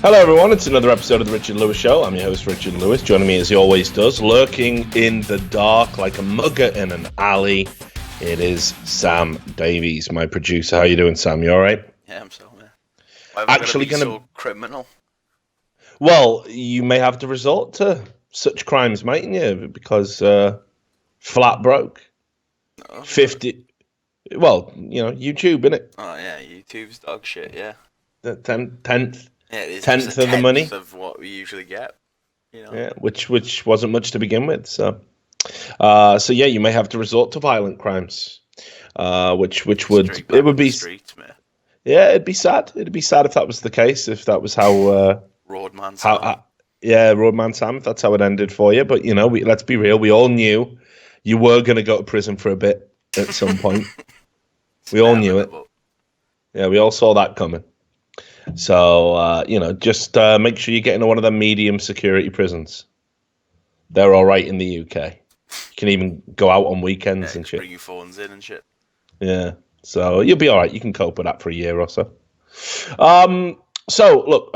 Hello everyone, it's another episode of the Richard Lewis Show. I'm your host Richard Lewis. Joining me as he always does, lurking in the dark like a mugger in an alley, it is Sam Davies, my producer. How you doing, Sam? You alright? Yeah, I'm so, man. Why am I actually gonna be so criminal? Well, you may have to resort to such crimes, mightn't you? Because flat broke. No, 50... Well, you know, YouTube, innit? Oh yeah, YouTube's dog shit, yeah. The tenth. Yeah, it is Tenth of the money of what we usually get. You know? Yeah, which wasn't much to begin with. So yeah, you may have to resort to violent crimes, which would be streets, man. Yeah, it'd be sad. It'd be sad if that was the case. If that was how Roadman Sam. Roadman Sam. If that's how it ended for you. But you know, let's be real. We all knew you were going to go to prison for a bit at some point. We all knew it. Yeah, we all saw that coming. So, just make sure you get into one of the medium security prisons. They're all right in the UK. You can even go out on weekends and shit. Bring your phones in and shit. Yeah, so you'll be all right. You can cope with that for a year or so. So, look,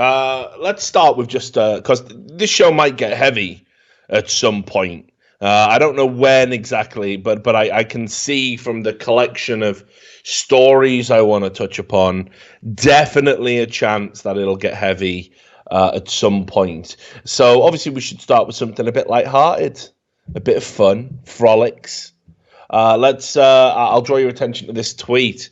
let's start with just because this show might get heavy at some point. I don't know when exactly, but I can see from the collection of stories I want to touch upon, definitely a chance that it'll get heavy at some point. So obviously we should start with something a bit lighthearted, a bit of fun, frolics. I'll draw your attention to this tweet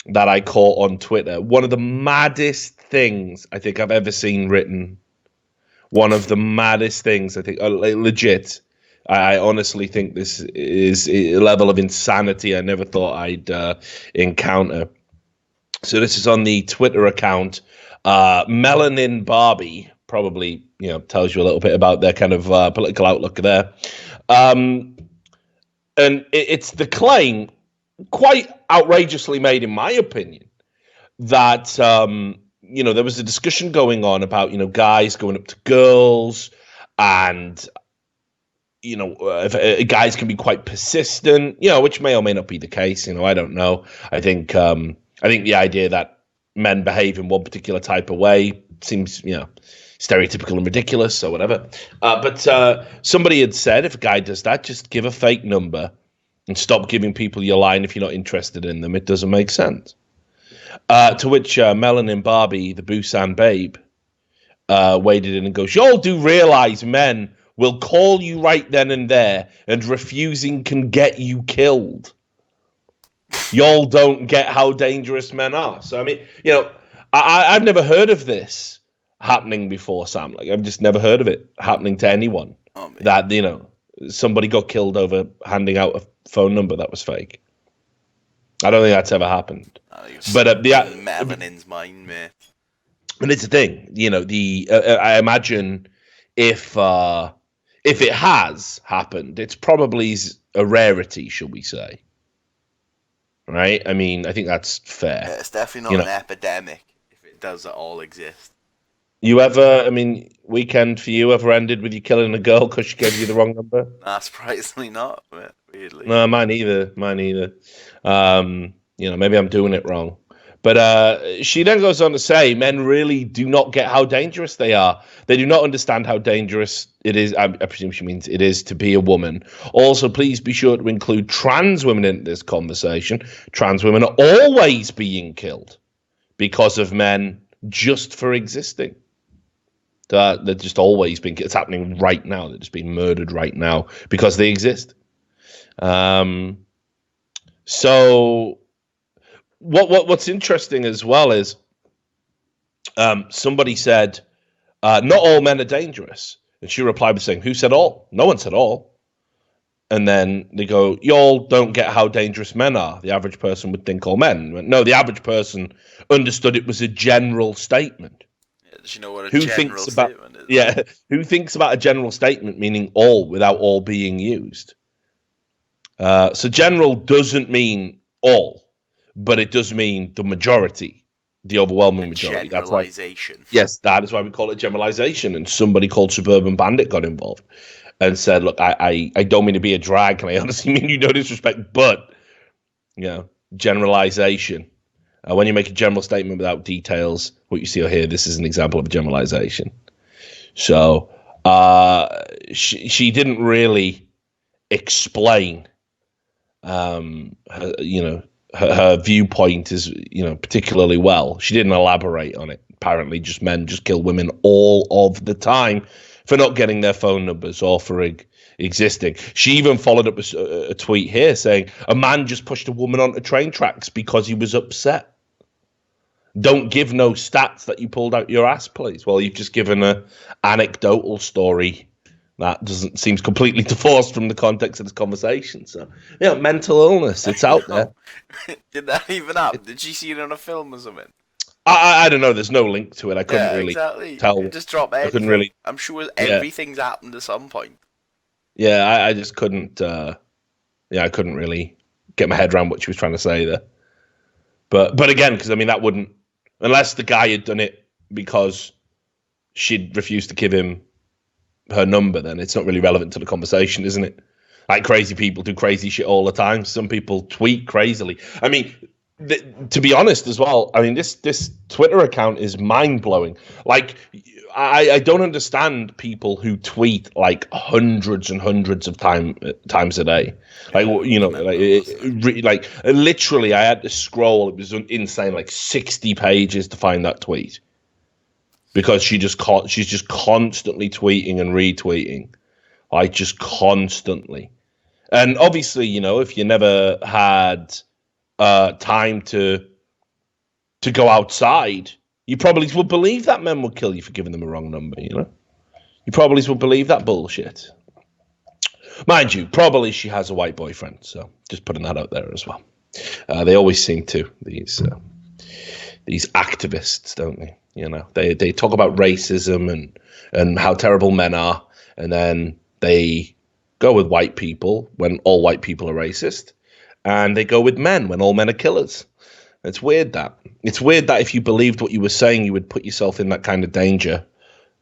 that I caught on Twitter. One of the maddest things I think I've ever seen written. One of the maddest things I think, legit. I honestly think this is a level of insanity I never thought I'd encounter. So this is on the Twitter account, Melanin Barbie, probably tells you a little bit about their kind of political outlook there. And it's the claim, quite outrageously made in my opinion, that there was a discussion going on about guys going up to girls and if guys can be quite persistent, which may or may not be the case. I don't know. I think the idea that men behave in one particular type of way seems, stereotypical and ridiculous or whatever. But somebody had said, if a guy does that, just give a fake number and stop giving people your line if you're not interested in them. It doesn't make sense. To which Melanin Barbie, the Busan babe, waded in and goes, y'all do realize men will call you right then and there, and refusing can get you killed. Y'all don't get how dangerous men are. So, I mean, I've never heard of this happening before, Sam. Like, I've just never heard of it happening to anyone. Oh, that, somebody got killed over handing out a phone number that was fake. I don't think that's ever happened. But Melanin's mind, mate. And it's a thing, I imagine if it has happened, it's probably a rarity, shall we say? Right? I mean, I think that's fair. Yeah, it's definitely not an epidemic if it does at all exist. Weekend for you ever ended with you killing a girl because she gave you the wrong number? Nah, surprisingly not, weirdly. No, mine either. Maybe I'm doing it wrong. But she then goes on to say, men really do not get how dangerous they are. They do not understand how dangerous it is. I presume she means it is to be a woman. Also, please be sure to include trans women in this conversation. Trans women are always being killed because of men just for existing. They're just always being. It's happening right now. They're just being murdered right now because they exist. So what's interesting as well is somebody said, not all men are dangerous. And she replied by saying, who said all? No one said all. And then they go, y'all don't get how dangerous men are. The average person would think all men. No, the average person understood it was a general statement. Yeah, does she know what a general statement is? Yeah, who thinks about a general statement meaning all without all being used? So general doesn't mean all, but it does mean the majority, the overwhelming majority. Generalization. That is why we call it generalization. And somebody called Suburban Bandit got involved and said, look, I don't mean to be a drag, and I honestly mean no disrespect, but, generalization. When you make a general statement without details, what you see or hear, this is an example of a generalization. So she didn't really explain, her viewpoint is, particularly well. She didn't elaborate on it. Apparently, men just kill women all of the time for not getting their phone numbers or for existing. She even followed up a tweet here saying a man just pushed a woman onto train tracks because he was upset. Don't give no stats that you pulled out your ass, please. Well, you've just given a anecdotal story that seems completely divorced from the context of this conversation. So, mental illness, it's out there. Did that even happen? Did she see it on a film or something? I don't know. There's no link to it. I couldn't really tell. Just drop anything. I couldn't really. I'm sure everything's happened at some point. Yeah, I just couldn't. I couldn't really get my head around what she was trying to say there. But again, because that wouldn't, unless the guy had done it because she'd refused to give him her number, then it's not really relevant to the conversation, isn't it? Like, crazy people do crazy shit all the time. Some people tweet crazily. To be honest as well, this Twitter account is mind-blowing. Like, I don't understand people who tweet like hundreds and hundreds of times a day. Literally, I had to scroll. It was insane, like 60 pages to find that tweet, because she's just constantly tweeting and retweeting, like just constantly. And obviously, if you never had time to go outside, you probably would believe that men would kill you for giving them a wrong number. You probably would believe that bullshit. Mind you, probably she has a white boyfriend, so just putting that out there as well. They always seem to, these activists, don't they? They talk about racism and how terrible men are, and then they go with white people when all white people are racist, and they go with men when all men are killers. It's weird that if you believed what you were saying, you would put yourself in that kind of danger.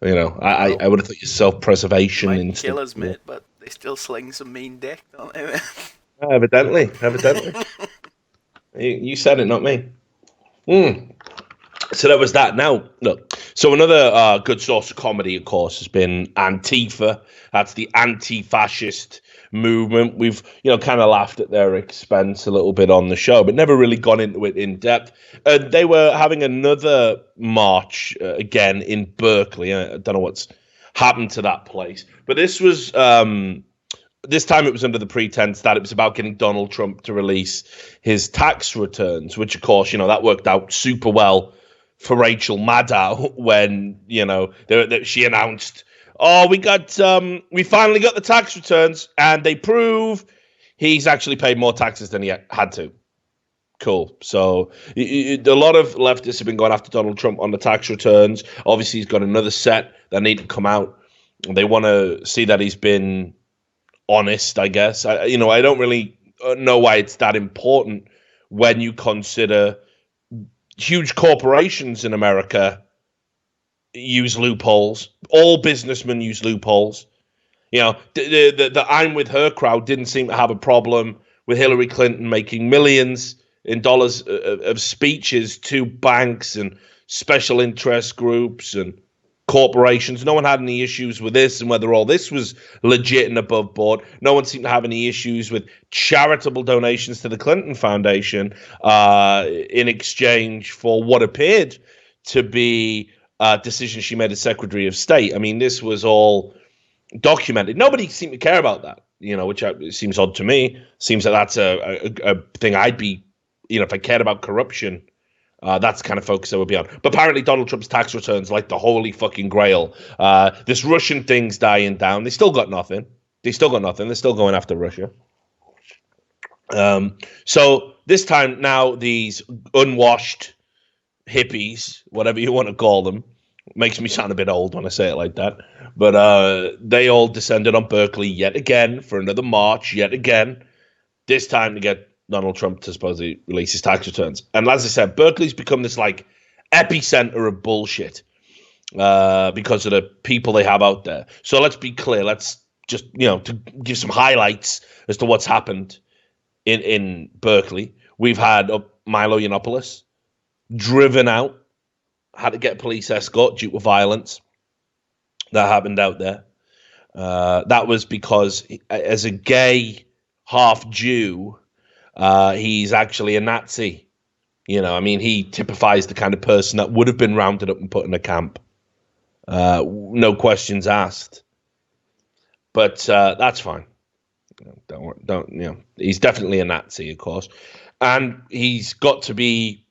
I would have thought your self-preservation instinct. Killers, mate, but they still sling some mean dick, don't they? Evidently. You said it, not me. So that was that. Now, look. So another good source of comedy, of course, has been Antifa. That's the anti-fascist movement. We've, kind of laughed at their expense a little bit on the show, but never really gone into it in depth. They were having another march again in Berkeley. I don't know what's happened to that place, but this was this time it was under the pretense that it was about getting Donald Trump to release his tax returns, which, of course, that worked out super well for Rachel Maddow when, she announced, we finally got the tax returns, and they prove he's actually paid more taxes than he had to. Cool. So a lot of leftists have been going after Donald Trump on the tax returns. Obviously, he's got another set that need to come out. They want to see that he's been honest, I guess. I don't really know why it's that important when you consider huge corporations in America use loopholes. All businessmen use loopholes. The I'm with her crowd didn't seem to have a problem with Hillary Clinton making millions in dollars of speeches to banks and special interest groups and corporations. No one had any issues with this and whether all this was legit and above board. No one seemed to have any issues with charitable donations to the Clinton Foundation in exchange for what appeared to be a decision she made as Secretary of State. This was all documented. Nobody seemed to care about that, which seems odd to me. Seems that that's a thing I'd be, if I cared about corruption, that's the kind of focus I would be on. But apparently Donald Trump's tax returns like the holy fucking grail. This Russian thing's dying down. They still got nothing. They're still going after Russia. So this time now, these unwashed hippies, whatever you want to call them, makes me sound a bit old when I say it like that. But they all descended on Berkeley yet again for another march yet again. This time to get Donald Trump to supposedly release his tax returns. And as I said, Berkeley's become this like epicenter of bullshit because of the people they have out there. So let's be clear. Let's just, to give some highlights as to what's happened in Berkeley. We've had Milo Yiannopoulos, driven out, had to get police escort due to violence that happened out there. That was because, as a gay half Jew, he's actually a Nazi. He typifies the kind of person that would have been rounded up and put in a camp. No questions asked. But that's fine. He's definitely a Nazi, of course. And he's got to be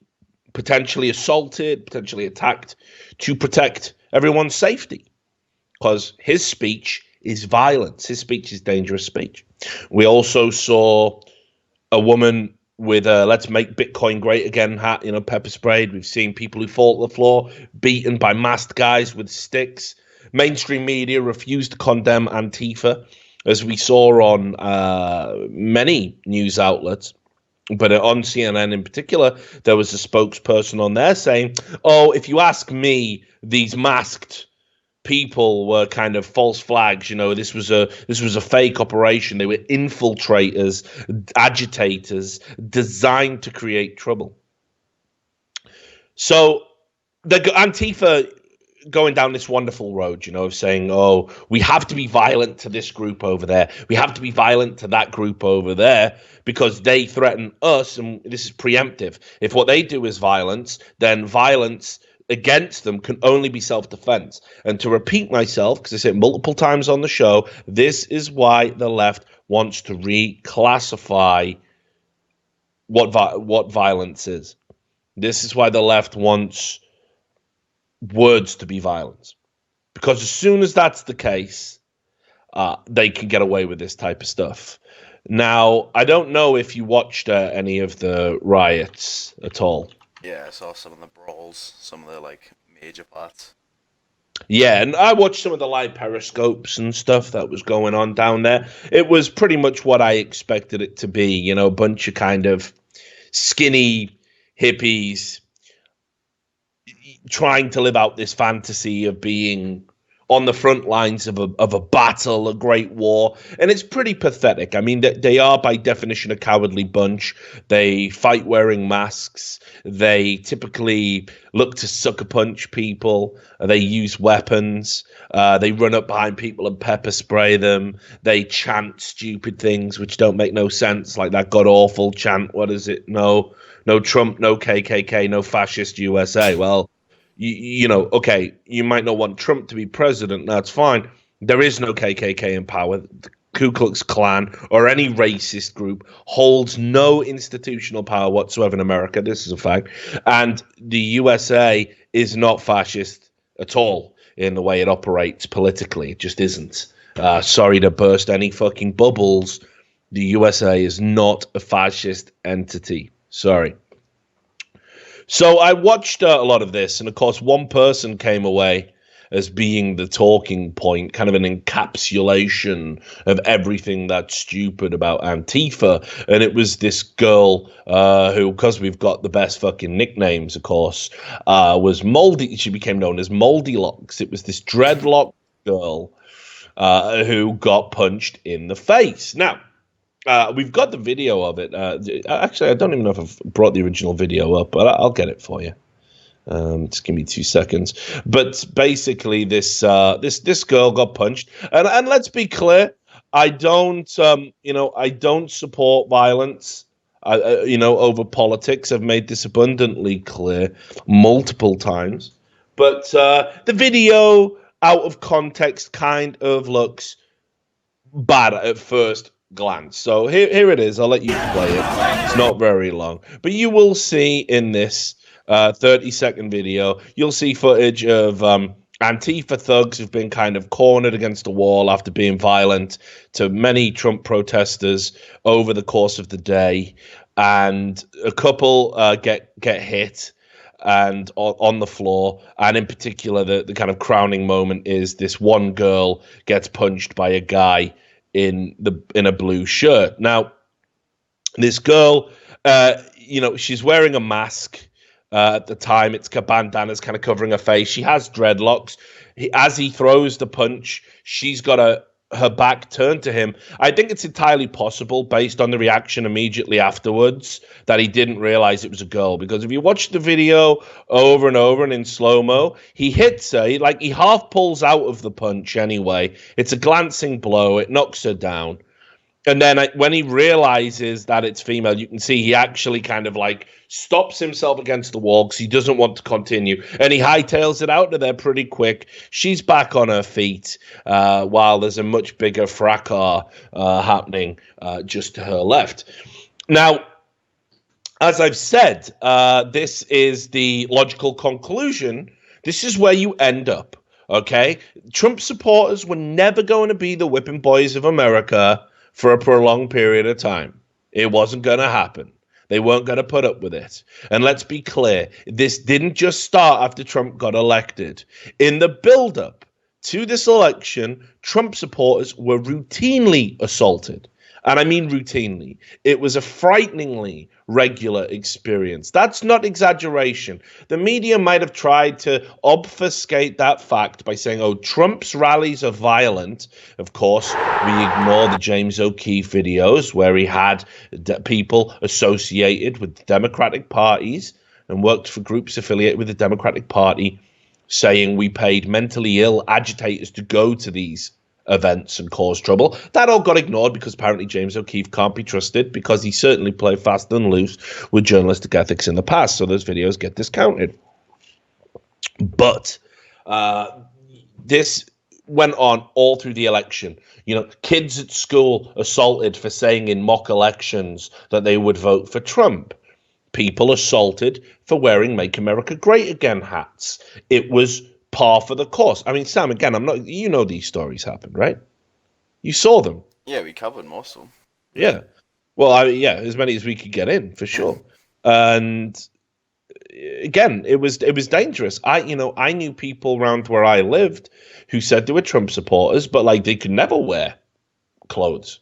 potentially assaulted, potentially attacked to protect everyone's safety. Because his speech is violence. His speech is dangerous speech. We also saw a woman with a "Let's Make Bitcoin Great Again" hat, pepper sprayed. We've seen people who fall to the floor, beaten by masked guys with sticks. Mainstream media refused to condemn Antifa, as we saw on many news outlets. But on CNN in particular, there was a spokesperson on there saying, "Oh, if you ask me, these masked people were kind of false flags. This was a fake operation. They were infiltrators, agitators, designed to create trouble." So the Antifa going down this wonderful road, of saying, "Oh, we have to be violent to this group over there. We have to be violent to that group over there because they threaten us, and this is preemptive. If what they do is violence, then violence against them can only be self-defense." And to repeat myself, because I said it multiple times on the show, this is why the left wants to reclassify what violence is. This is why the left wants words to be violence. Because as soon as that's the case, they can get away with this type of stuff. Now, I don't know if you watched any of the riots at all. Yeah, I saw some of the brawls, some of the major parts. Yeah, and I watched some of the live periscopes and stuff that was going on down there. It was pretty much what I expected it to be, a bunch of kind of skinny hippies trying to live out this fantasy of being on the front lines of a battle, a great war. And it's pretty pathetic. I mean, they are by definition a cowardly bunch. They fight wearing masks. They typically look to sucker punch people. They use weapons. They run up behind people and pepper spray them. They chant stupid things which don't make no sense, like that god-awful chant. What is it? No Trump, no KKK, no fascist USA. Well, okay, you might not want Trump to be president. That's fine. There is no KKK in power. The Ku Klux Klan or any racist group holds no institutional power whatsoever in America. This is a fact. And the USA is not fascist at all in the way it operates politically. It just isn't. Sorry to burst any fucking bubbles. The USA is not a fascist entity. Sorry. So I watched a lot of this, and of course, one person came away as being the talking point, kind of an encapsulation of everything that's stupid about Antifa. And it was this girl who, because we've got the best fucking nicknames, of course, was Moldy. She became known as Moldylocks. It was this dreadlock girl who got punched in the face. Now, we've got the video of it. Actually, I don't even know if I've brought the original video up, but I'll get it for you. Just give me 2 seconds. But basically, this girl got punched, and let's be clear, I don't support violence. Over politics. I've made this abundantly clear multiple times. But the video, out of context, kind of looks bad at first glance. So here it is. I'll let you play it. It's not very long, but you will see in this 30-second video, you'll see footage of Antifa thugs who've been kind of cornered against a wall after being violent to many Trump protesters over the course of the day, and a couple get hit and on the floor. And in particular, the kind of crowning moment is this one girl gets punched by a guy in a blue shirt. Now, this girl, she's wearing a mask at the time. It's bandana's kind of covering her face. She has dreadlocks. As he throws the punch, she's got her back turned to him. I think it's entirely possible, based on the reaction immediately afterwards, that he didn't realize it was a girl. Because if you watch the video over and over and in slow-mo, he hits her. He half pulls out of the punch anyway. It's a glancing blow. It knocks her down. And then when he realizes that it's female, you can see he actually kind of like stops himself against the wall because he doesn't want to continue. And he hightails it out of there pretty quick. She's back on her feet while there's a much bigger fracas happening just to her left. Now, as I've said, this is the logical conclusion. This is where you end up, okay? Trump supporters were never going to be the whipping boys of America for a prolonged period of time. It wasn't going to happen. They weren't going to put up with it. And let's be clear, this didn't just start after Trump got elected. In the build-up to this election, Trump supporters were routinely assaulted. And I mean routinely. It was a frighteningly regular experience. That's not exaggeration. The media might have tried to obfuscate that fact by saying, oh, Trump's rallies are violent. Of course, we ignore the James O'Keefe videos where he had people associated with Democratic parties and worked for groups affiliated with the Democratic Party saying we paid mentally ill agitators to go to these events and cause trouble. That all got ignored because apparently James O'Keefe can't be trusted because he certainly played fast and loose with journalistic ethics in the past, so those videos get discounted. But this went on all through the election. You know, kids at school assaulted for saying in mock elections that they would vote for Trump. People assaulted for wearing Make America Great Again hats. It was par for the course. I mean, Sam, again, you know these stories happened, right? You saw them. Yeah, we covered most of them. Yeah. Well, as many as we could get in, for sure. And again, it was dangerous. I knew people around where I lived who said they were Trump supporters, but like they could never wear clothes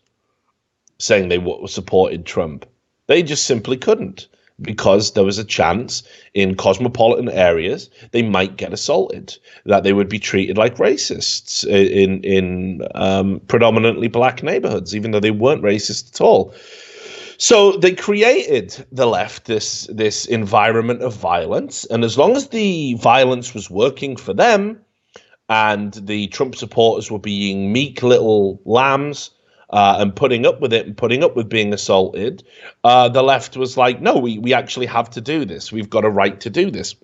saying they supported Trump. They just simply couldn't, because there was a chance in cosmopolitan areas they might get assaulted, that they would be treated like racists in predominantly black neighborhoods, even though they weren't racist at all. So they created, the left, this environment of violence. And as long as the violence was working for them and the Trump supporters were being meek little lambs, and putting up with it and putting up with being assaulted, the left was like, no, we actually have to do this. We've got a right to do this.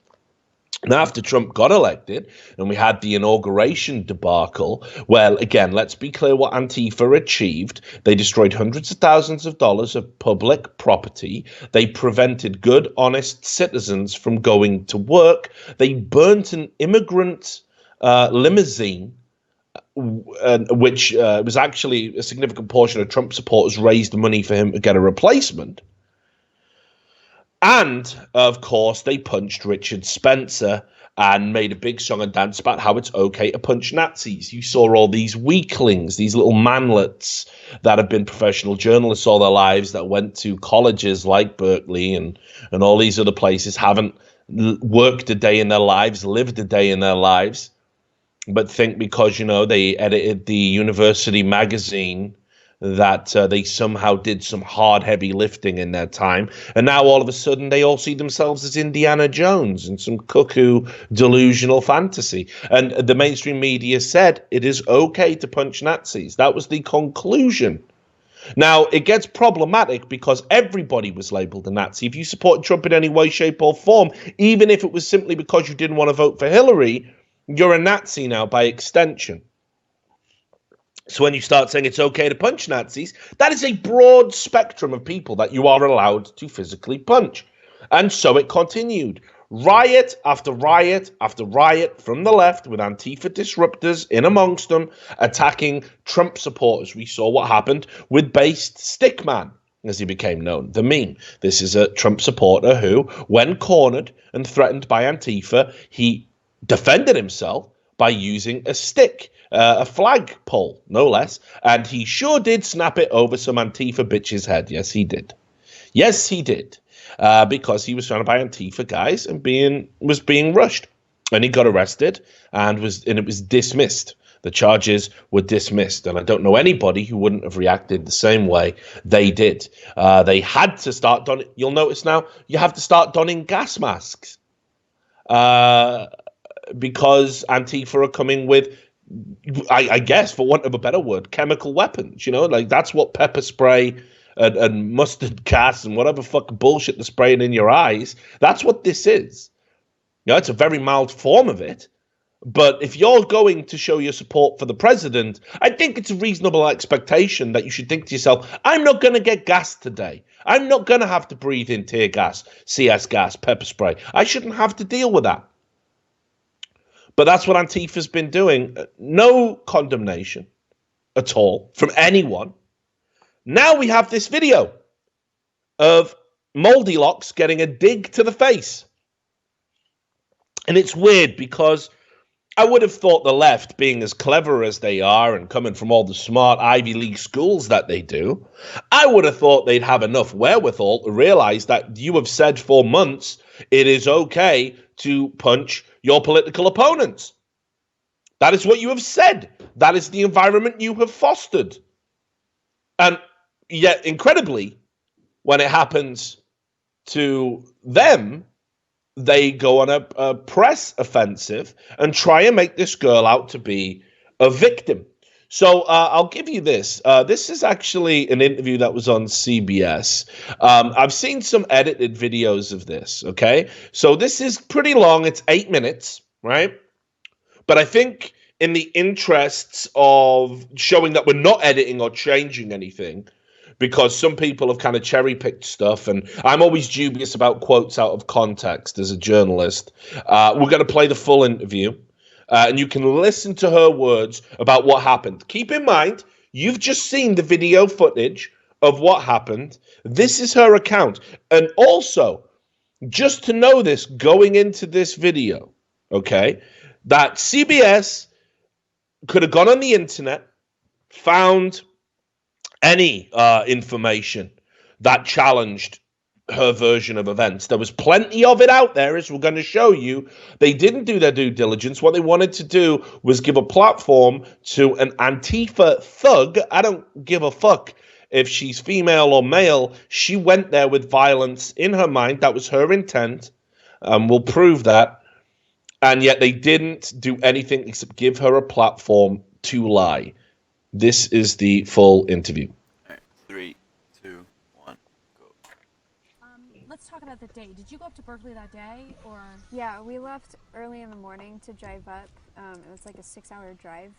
And after Trump got elected and we had the inauguration debacle, well, again, let's be clear what Antifa achieved. They destroyed hundreds of thousands of dollars of public property. They prevented good, honest citizens from going to work. They burnt an immigrant limousine, which was actually a significant portion of Trump supporters raised money for him to get a replacement. And, of course, they punched Richard Spencer and made a big song and dance about how it's okay to punch Nazis. You saw all these weaklings, these little manlets that have been professional journalists all their lives, that went to colleges like Berkeley and all these other places, haven't worked a day in their lives, lived a day in their lives, but think because, they edited the university magazine that they somehow did some hard, heavy lifting in their time. And now all of a sudden they all see themselves as Indiana Jones in some cuckoo delusional fantasy. And the mainstream media said it is okay to punch Nazis. That was the conclusion. Now, it gets problematic because everybody was labeled a Nazi. If you supported Trump in any way, shape, or form, even if it was simply because you didn't want to vote for Hillary, you're a Nazi now by extension. So when you start saying it's okay to punch Nazis, that is a broad spectrum of people that you are allowed to physically punch. And so it continued. Riot after riot after riot from the left, with Antifa disruptors in amongst them, attacking Trump supporters. We saw what happened with Based Stickman, as he became known, the meme. This is a Trump supporter who, when cornered and threatened by Antifa, he defended himself by using a stick. A flagpole, no less, and he sure did snap it over some Antifa bitch's head. Yes, he did. Yes, he did, because he was surrounded by Antifa guys and was being rushed, and he got arrested and it was dismissed The charges were dismissed, and I don't know anybody who wouldn't have reacted the same way they did. They had to start donning. You'll notice now you have to start donning gas masks because Antifa are coming with, I guess, for want of a better word, chemical weapons. You know, like that's what pepper spray and mustard gas and whatever fucking bullshit they're spraying in your eyes. That's what this is. You know, it's a very mild form of it. But if you're going to show your support for the president, I think it's a reasonable expectation that you should think to yourself, I'm not going to get gas today. I'm not going to have to breathe in tear gas, CS gas, pepper spray. I shouldn't have to deal with that. But that's what Antifa's been doing. No condemnation at all from anyone. Now we have this video of Moldylocks getting a dig to the face. And it's weird because I would have thought the left, being as clever as they are and coming from all the smart Ivy League schools that they do, I would have thought they'd have enough wherewithal to realize that you have said for months it is okay to punch your political opponents. That is what you have said. That is the environment you have fostered. And yet, incredibly, when it happens to them, they go on a press offensive and try and make this girl out to be a victim. So I'll give you this. This is actually an interview that was on CBS. I've seen some edited videos of this, okay? So this is pretty long. It's 8 minutes, right? But I think in the interests of showing that we're not editing or changing anything, because some people have kind of cherry-picked stuff, and I'm always dubious about quotes out of context as a journalist. We're going to play the full interview, and you can listen to her words about what happened. Keep in mind, you've just seen the video footage of what happened. This is her account. And also, just to know this, going into this video, okay, that CBS could have gone on the internet, found any information that challenged her version of events. There was plenty of it out there, as we're going to show you. They didn't do their due diligence. What they wanted to do was give a platform to an Antifa thug. I don't give a fuck if she's female or male. She went there with violence in her mind. That was her intent. We'll prove that. And yet they didn't do anything except give her a platform to lie. This is the full interview. All right, 3, 2, 1, go. Let's talk about the day. Did you go up to Berkeley that day, or? Yeah, we left early in the morning to drive up. It was like a 6-hour drive.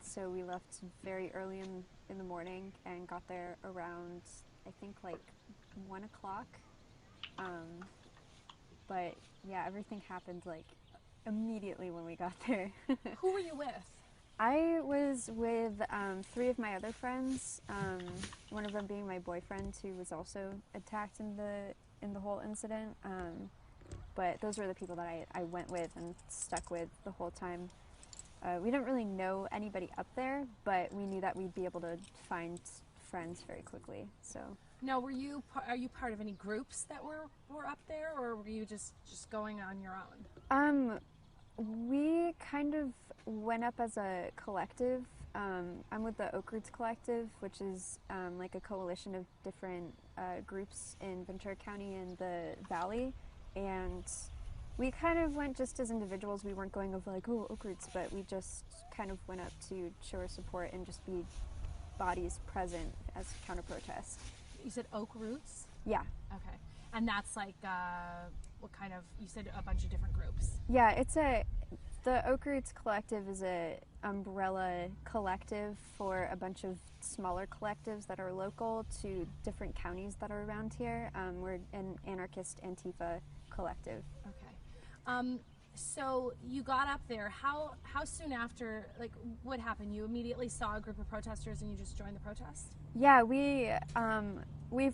So we left very early in the morning and got there around, I think, like 1 o'clock. But yeah, everything happened like immediately when we got there. Who were you with? I was with 3 of my other friends, one of them being my boyfriend, who was also attacked in the whole incident. But those were the people that I went with and stuck with the whole time. We didn't really know anybody up there, but we knew that we'd be able to find friends very quickly. So. Now, are you part of any groups that were up there, or were you just going on your own? We kind of went up as a collective. I'm with the Oak Roots Collective, which is like a coalition of different groups in Ventura County and the Valley, and we kind of went just as individuals. We weren't going of like, oh, Oak Roots, but we just kind of went up to show our support and just be bodies present as counter-protest. You said Oak Roots? Yeah. Okay. And that's like, what kind of, you said a bunch of different groups. Yeah, the Oak Roots Collective is a umbrella collective for a bunch of smaller collectives that are local to different counties that are around here. We're an anarchist Antifa collective. Okay. So you got up there. How soon after, like, what happened? You immediately saw a group of protesters and you just joined the protest? Yeah, we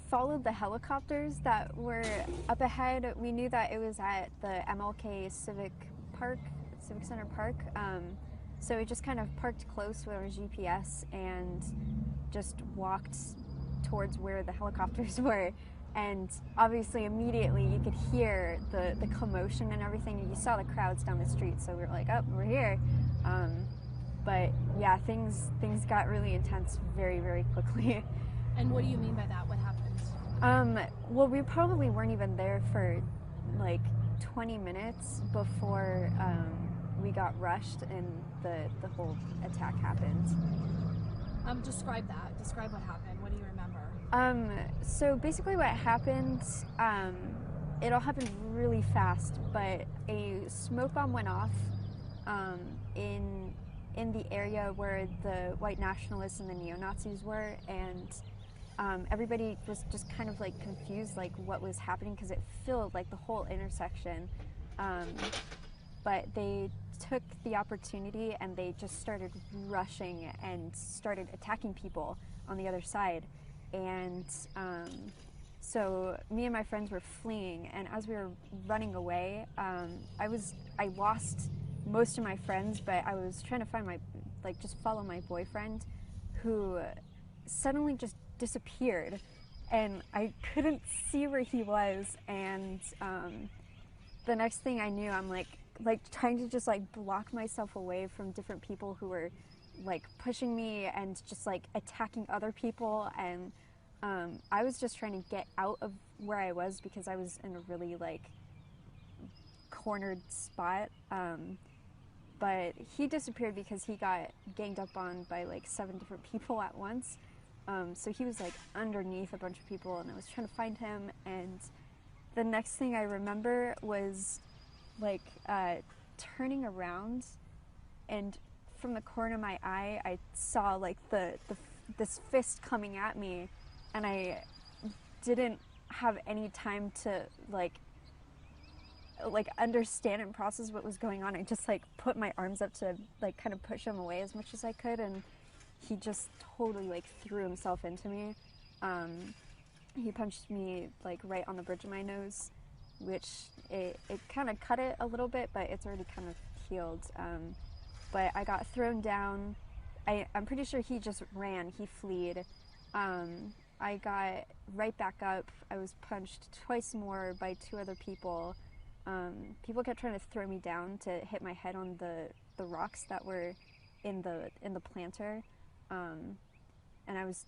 followed the helicopters that were up ahead. We knew that it was at the MLK Civic Center Park. So we just kind of parked close with our GPS and just walked towards where the helicopters were. And obviously immediately you could hear the commotion and everything. You saw the crowds down the street, so we were like, oh, we're here. But yeah, things got really intense very, very quickly. And what do you mean by that? What happened? Well, we probably weren't even there for like 20 minutes before we got rushed and the whole attack happened. Describe that. Describe what happened. What do you remember? So basically what happened, it all happened really fast, but a smoke bomb went off in the area where the white nationalists and the neo-Nazis were, and everybody was just kind of like confused like what was happening because it filled like the whole intersection. But they took the opportunity and they just started rushing and started attacking people on the other side. And so me and my friends were fleeing, and as we were running away, I lost most of my friends, but I was trying to find just follow my boyfriend, who suddenly just disappeared, and I couldn't see where he was. And the next thing I knew, I'm like trying to just like block myself away from different people who were like pushing me and just like attacking other people. And I was just trying to get out of where I was because I was in a really like cornered spot. But he disappeared because he got ganged up on by like 7 different people at once. So he was like underneath a bunch of people, and I was trying to find him. And the next thing I remember was like turning around, and from the corner of my eye, I saw like this fist coming at me, and I didn't have any time to like understand and process what was going on. I just like put my arms up to like kind of push him away as much as I could, and he just totally like threw himself into me. He punched me like right on the bridge of my nose, which it kind of cut it a little bit, but it's already kind of healed. But I got thrown down. I'm pretty sure he just ran. He fled. I got right back up. I was punched twice more by 2 other people. People kept trying to throw me down to hit my head on the rocks that were in the planter. And I was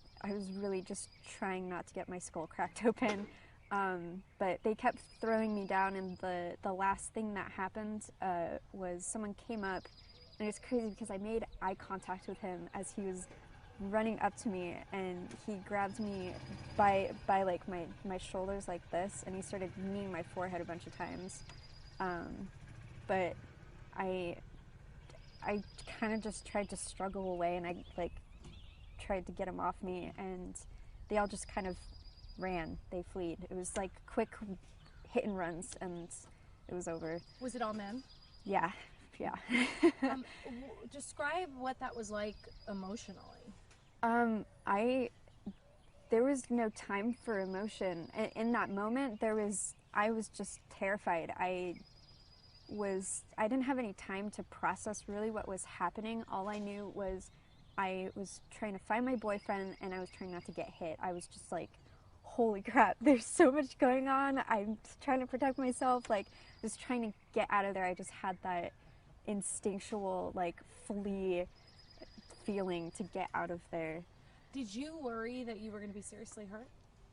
really just trying not to get my skull cracked open. But they kept throwing me down, and the last thing that happened was someone came up, and it's crazy because I made eye contact with him as he was running up to me, and he grabbed me by like my shoulders like this, and he started kneeing my forehead a bunch of times. But I kind of just tried to struggle away, and I like tried to get him off me, and they all just kind of ran. They fled. It was like quick hit and runs, and it was over. Was it all men? Yeah. Describe what that was like emotionally. There was no time for emotion. In that moment, I was just terrified. I didn't have any time to process really what was happening. All I knew was I was trying to find my boyfriend, and I was trying not to get hit. I was just like, holy crap, there's so much going on. I'm trying to protect myself, like just trying to get out of there. I just had that instinctual like flee feeling to get out of there. Did you worry that you were going to be seriously hurt?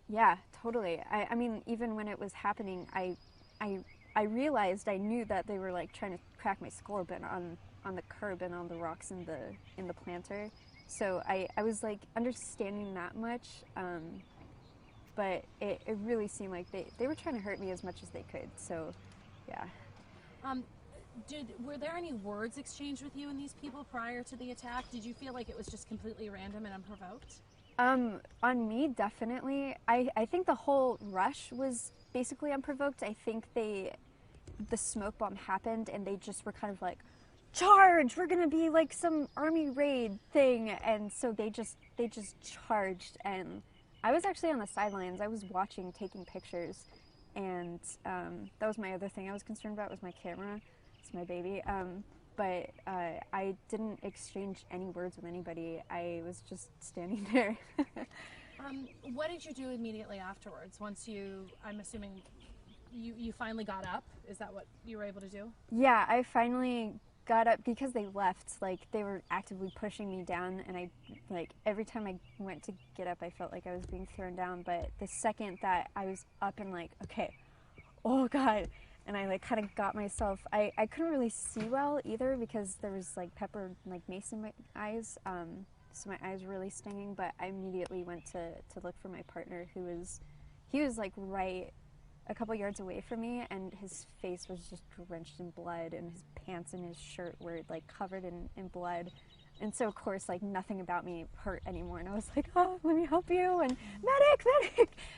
Yeah, totally. I mean, even when it was happening, I realized, I knew that they were like trying to crack my skull open on the curb and on the rocks in the planter. So I was like understanding that much, but it really seemed like they were trying to hurt me as much as they could. So yeah. Were there any words exchanged with you and these people prior to the attack? Did you feel like it was just completely random and unprovoked? On me, definitely. I think the whole rush was basically unprovoked. I think the smoke bomb happened, and they just were kind of like, charge! We're gonna be like some army raid thing. And so they just charged, and I was actually on the sidelines. I was watching, taking pictures, and that was my other thing I was concerned about, was my camera. It's my baby. But I didn't exchange any words with anybody. I was just standing there. What did you do immediately afterwards? Once I'm assuming you finally got up? Is that what you were able to do? Yeah, I finally got up because they left. Like, they were actively pushing me down, and I, like, every time I went to get up, I felt like I was being thrown down. But the second that I was up and like, okay, oh God, and I like kind of got myself, I couldn't really see well either because there was like pepper, like mace in my eyes. So my eyes were really stinging, but I immediately went to look for my partner he was like right a couple yards away from me, and his face was just drenched in blood, and his pants and his shirt were like covered in blood. And so of course, like, nothing about me hurt anymore, and I was like, oh, let me help you, and medic,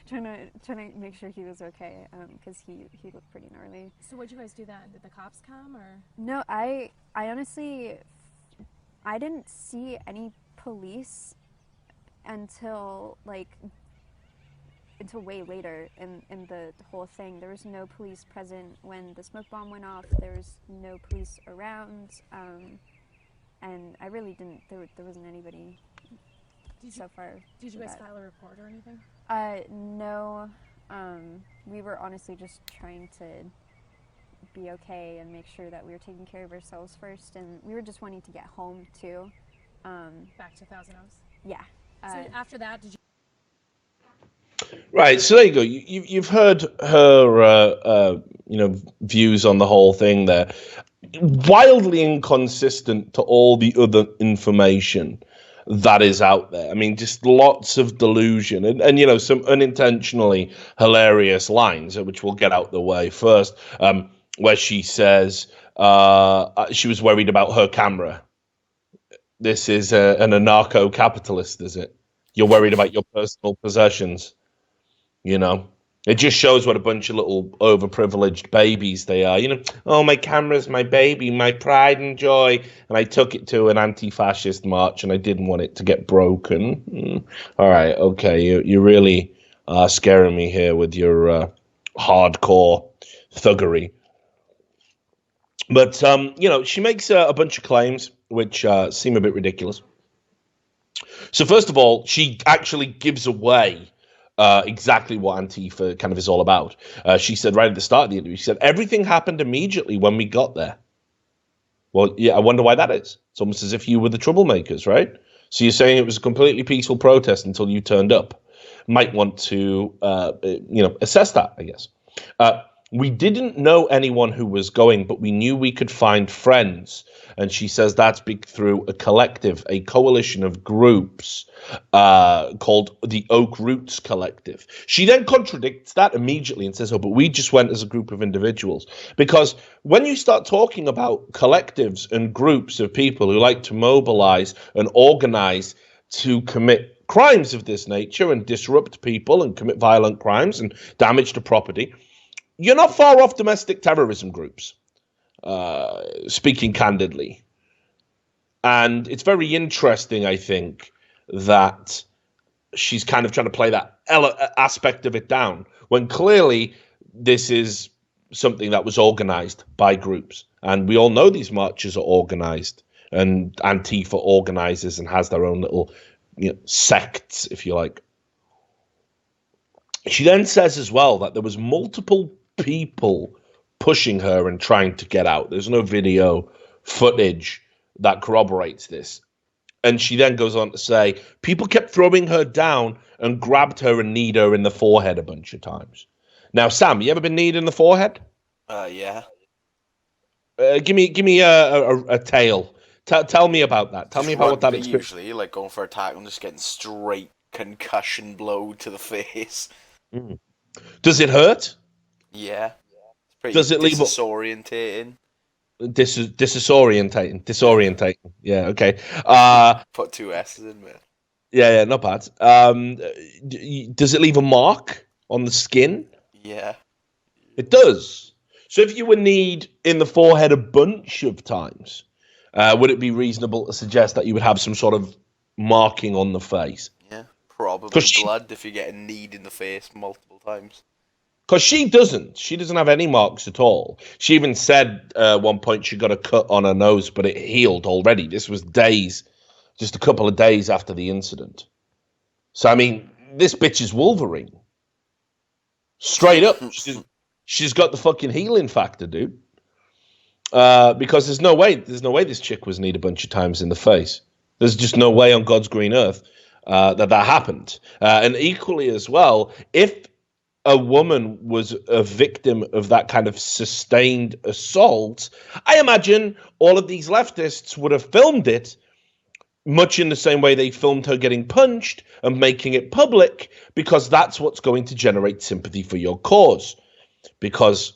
trying to make sure he was okay, because he looked pretty gnarly. So what'd you guys do then? Did the cops come, or? No, I honestly, I didn't see any police until way later in the whole thing. There was no police present when the smoke bomb went off. There was no police around, and I really didn't. There wasn't anybody so far. Did you guys file a report or anything? No. We were honestly just trying to be okay and make sure that we were taking care of ourselves first, and we were just wanting to get home too. Back to Thousand Oaks? Yeah. So after that, did you? Right, so there you go. You've heard her, views on the whole thing there. Wildly inconsistent to all the other information that is out there. I mean, just lots of delusion and some unintentionally hilarious lines, which we'll get out the way first, where she says she was worried about her camera. This is an anarcho-capitalist, is it? You're worried about your personal possessions. It just shows what a bunch of little overprivileged babies they are. Oh, my camera's my baby, my pride and joy. And I took it to an anti-fascist march and I didn't want it to get broken. All right, okay, you really are scaring me here with your hardcore thuggery. But, she makes a bunch of claims which seem a bit ridiculous. So first of all, she actually gives away exactly what Antifa kind of is all about. She said right at the start of the interview, she said, everything happened immediately when we got there. Well, yeah, I wonder why that is. It's almost as if you were the troublemakers, right? So you're saying it was a completely peaceful protest until you turned up. Might want to, assess that, I guess. We didn't know anyone who was going, but we knew we could find friends. And she says that's through a collective, a coalition of groups called the Oak Roots Collective. She then contradicts that immediately and says, oh, but we just went as a group of individuals. Because when you start talking about collectives and groups of people who like to mobilize and organize to commit crimes of this nature and disrupt people and commit violent crimes and damage to property, you're not far off domestic terrorism groups, speaking candidly. And it's very interesting, I think, that she's kind of trying to play that aspect of it down, when clearly this is something that was organized by groups. And we all know these marches are organized, and Antifa organizes and has their own little sects, if you like. She then says as well that there was multiple people pushing her and trying to get out. There's no video footage that corroborates this. And she then goes on to say, people kept throwing her down and grabbed her and kneed her in the forehead a bunch of times. Now, Sam, you ever been kneed in the forehead? Yeah. Give me a tale. Tell me about that. Tell me about what that experience. Usually, like going for a tackle and just getting straight concussion blow to the face. Mm. Does it hurt? Yeah. It's pretty Does it leave disorientating? Disorientating. Yeah, okay. Put two S's in there. Yeah, not bad. Does it leave a mark on the skin? Yeah. It does. So if you were kneed in the forehead a bunch of times, would it be reasonable to suggest that you would have some sort of marking on the face? Yeah, probably blood if you get a kneed in the face multiple times. Because she doesn't have any marks at all. She even said at one point she got a cut on her nose, but it healed already. This was just a couple of days after the incident. So, I mean, this bitch is Wolverine. Straight up. She's got the fucking healing factor, dude. because there's no way this chick was kneed a bunch of times in the face. There's just no way on God's green earth that happened. And equally as well, if a woman was a victim of that kind of sustained assault, I imagine all of these leftists would have filmed it much in the same way they filmed her getting punched and making it public, because that's what's going to generate sympathy for your cause. Because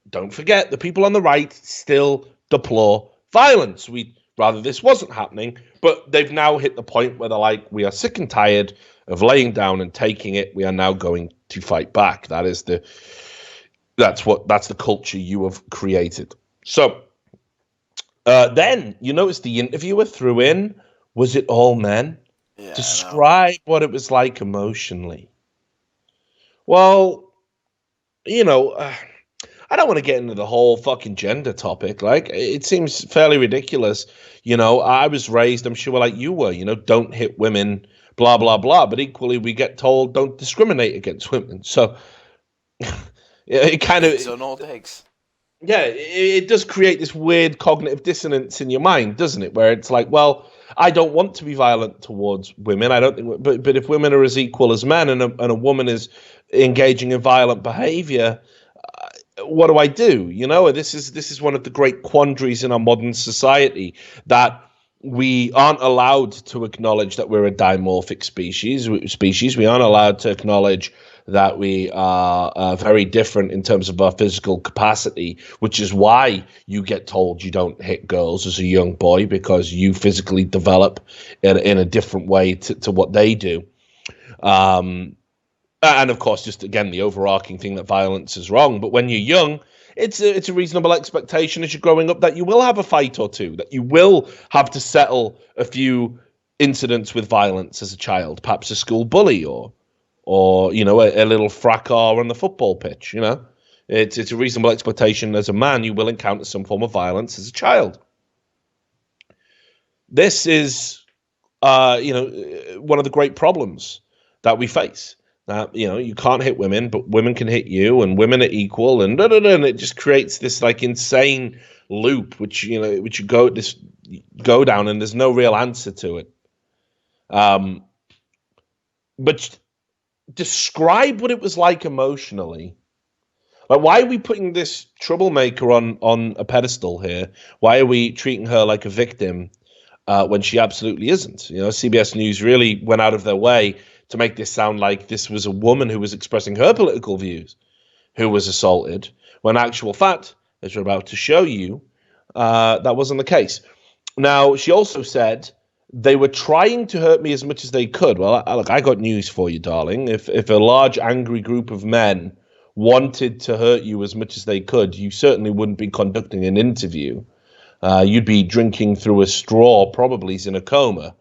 don't forget, the people on the right still deplore violence. We'd rather this wasn't happening, but they've now hit the point where they're like, we are sick and tired of laying down and taking it. We are now going to fight back. That's the culture you have created. So then you notice the interviewer threw in, was it all men? Yeah, Describe what it was like emotionally. Well, I don't want to get into the whole fucking gender topic. Like, it seems fairly ridiculous. I was raised, I'm sure like you were, don't hit women, blah, blah, blah. But equally, we get told don't discriminate against women. So it kind of... So no digs. Yeah, it does create this weird cognitive dissonance in your mind, doesn't it? Where it's like, well, I don't want to be violent towards women. I don't think, but if women are as equal as men, and a woman is engaging in violent behavior, what do I do? This is one of the great quandaries in our modern society, that we aren't allowed to acknowledge that we're a dimorphic species. We aren't allowed to acknowledge that we are very different in terms of our physical capacity, which is why you get told you don't hit girls as a young boy, because you physically develop in a different way to what they do. And of course, just again, the overarching thing that violence is wrong. But when you're young, it's a reasonable expectation as you're growing up that you will have a fight or two, that you will have to settle a few incidents with violence as a child, perhaps a school bully or a little fracas on the football pitch. It's a reasonable expectation as a man you will encounter some form of violence as a child. This is one of the great problems that we face. That you can't hit women, but women can hit you, and women are equal, and and it just creates this like insane loop, which you go down, and there's no real answer to it. But describe what it was like emotionally. Like, why are we putting this troublemaker on a pedestal here? Why are we treating her like a victim when she absolutely isn't? CBS News really went out of their way to make this sound like this was a woman who was expressing her political views who was assaulted, when actual fact, as we're about to show you, that wasn't the case. Now, she also said they were trying to hurt me as much as they could. Well, look, I got news for you, darling. If a large angry group of men wanted to hurt you as much as they could, you certainly wouldn't be conducting an interview. You'd be drinking through a straw, probably in a coma.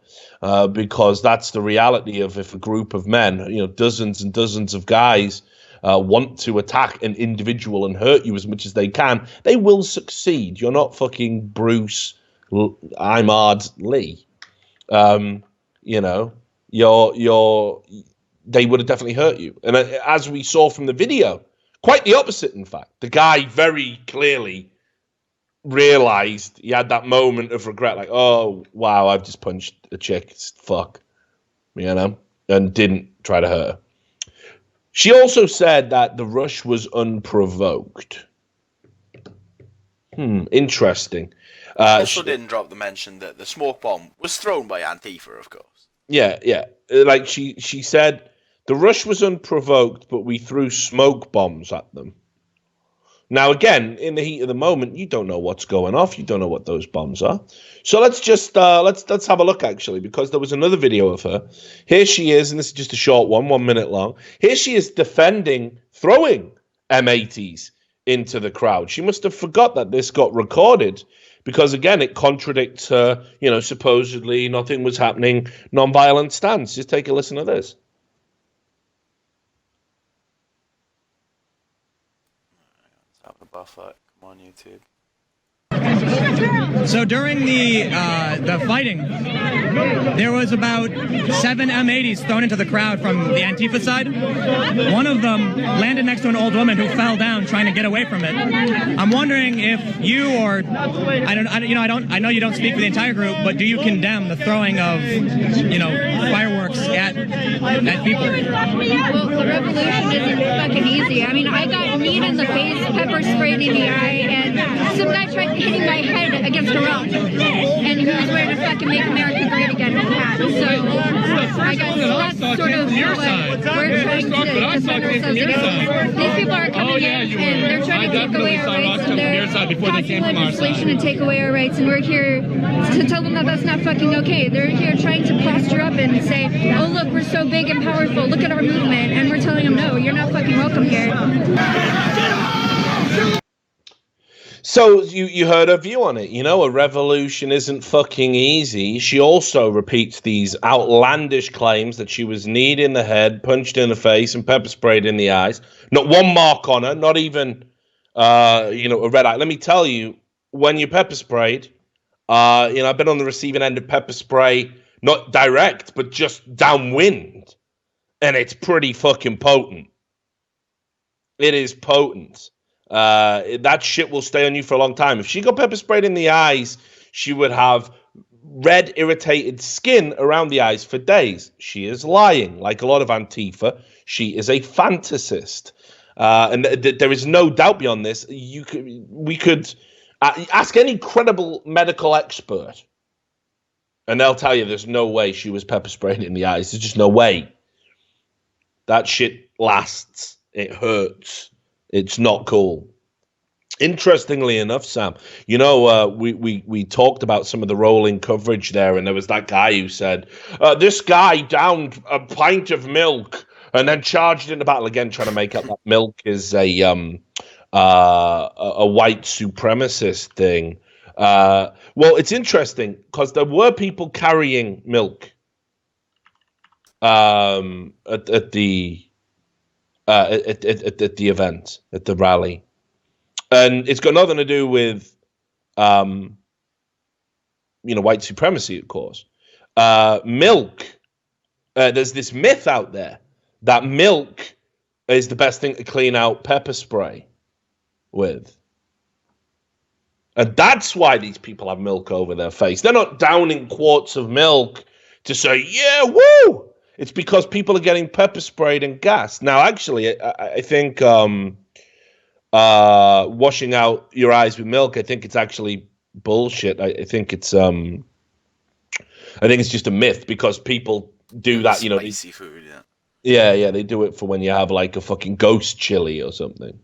Because that's the reality of if a group of men, dozens and dozens of guys, want to attack an individual and hurt you as much as they can, they will succeed. You're not fucking Bruce Imard Lee. They would have definitely hurt you. And as we saw from the video, quite the opposite, in fact. The guy very clearly realized he had that moment of regret, like, oh wow, I've just punched a chick, fuck, and didn't try to hurt her. She also said that the rush was unprovoked. Interesting. Also didn't drop the mention that the smoke bomb was thrown by Antifa, of course. Yeah. Like she said, the rush was unprovoked, but we threw smoke bombs at them. Now, again, in the heat of the moment, you don't know what's going off. You don't know what those bombs are. So let's just let's have a look, actually, because there was another video of her. Here she is, and this is just a short one, 1 minute long. Here she is defending throwing M80s into the crowd. She must have forgot that this got recorded, because, again, it contradicts her, supposedly nothing was happening, non-violent stance. Just take a listen to this. Buffer, come on YouTube. So during the fighting, there was about 7 M80s thrown into the crowd from the Antifa side. One of them landed next to an old woman who fell down trying to get away from it. I'm wondering if you or I know you don't speak for the entire group, but do you condemn the throwing of fireworks at people? Well, the revolution isn't fucking easy. I mean, I got kneed in the face, pepper sprayed in the eye, and some guy tried hitting my head against a rock. And he was wearing a fucking Make America Great Again hat. So I guess that's sort of what we're trying to defend ourselves against. These people are coming in and they're trying to take away our rights, and they're passing legislation to take away our rights, and we're here to tell them that that's not fucking okay. They're here trying to posture up and say, oh look, we're so big and powerful, look at our movement, and we're telling them, no, you're not fucking welcome here. So you heard her view on it. A revolution isn't fucking easy. She also repeats these outlandish claims that she was kneed in the head, punched in the face, and pepper sprayed in the eyes. Not one mark on her, not even a red eye. Let me tell you, when you're pepper sprayed, I've been on the receiving end of pepper spray, not direct, but just downwind, and it's pretty fucking potent. It is potent. That shit will stay on you for a long time. If she got pepper sprayed in the eyes, she would have red, irritated skin around the eyes for days. She is lying. Like a lot of Antifa, she is a fantasist. And there is no doubt beyond this. We could ask any credible medical expert, and they'll tell you there's no way she was pepper sprayed in the eyes. There's just no way. That shit lasts. It hurts. It's not cool. Interestingly enough, Sam, we talked about some of the rolling coverage there, and there was that guy who said, this guy downed a pint of milk and then charged into battle again, trying to make up that milk is a white supremacist thing. Well, it's interesting because there were people carrying milk at the event, at the rally, and it's got nothing to do with white supremacy, of course. Milk. There's this myth out there that milk is the best thing to clean out pepper spray with. And that's why these people have milk over their face. They're not downing quarts of milk to say, yeah, woo! It's because people are getting pepper sprayed and gassed. Now, actually, I think washing out your eyes with milk, I think it's actually bullshit. I think it's just a myth because people do that, Spicy food, yeah. Yeah, they do it for when you have like a fucking ghost chili or something.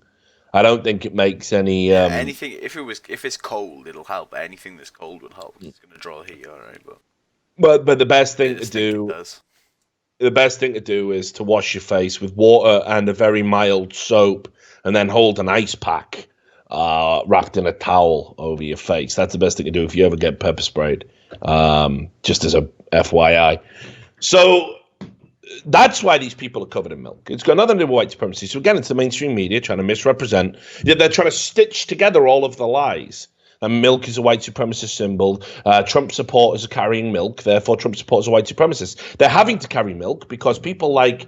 I don't think it makes any. Anything if it's cold, it'll help. Anything that's cold would help. It's going to draw the heat, all right. But the best thing to do. The best thing to do is to wash your face with water and a very mild soap, and then hold an ice pack wrapped in a towel over your face. That's the best thing to do if you ever get pepper sprayed. Just as a FYI. So that's why these people are covered in milk. It's got nothing to do with white supremacy. So again, it's the mainstream media trying to misrepresent. They're trying to stitch together all of the lies. And milk is a white supremacist symbol. Trump supporters are carrying milk. Therefore, Trump supporters are white supremacists. They're having to carry milk because people like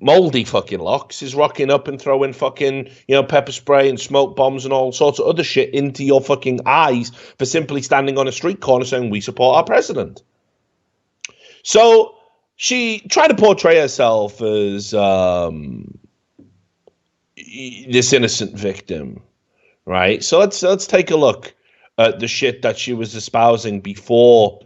Moldylocks is rocking up and throwing fucking, pepper spray and smoke bombs and all sorts of other shit into your fucking eyes for simply standing on a street corner saying we support our president. So she tried to portray herself as this innocent victim. Right, so let's take a look at the shit that she was espousing before,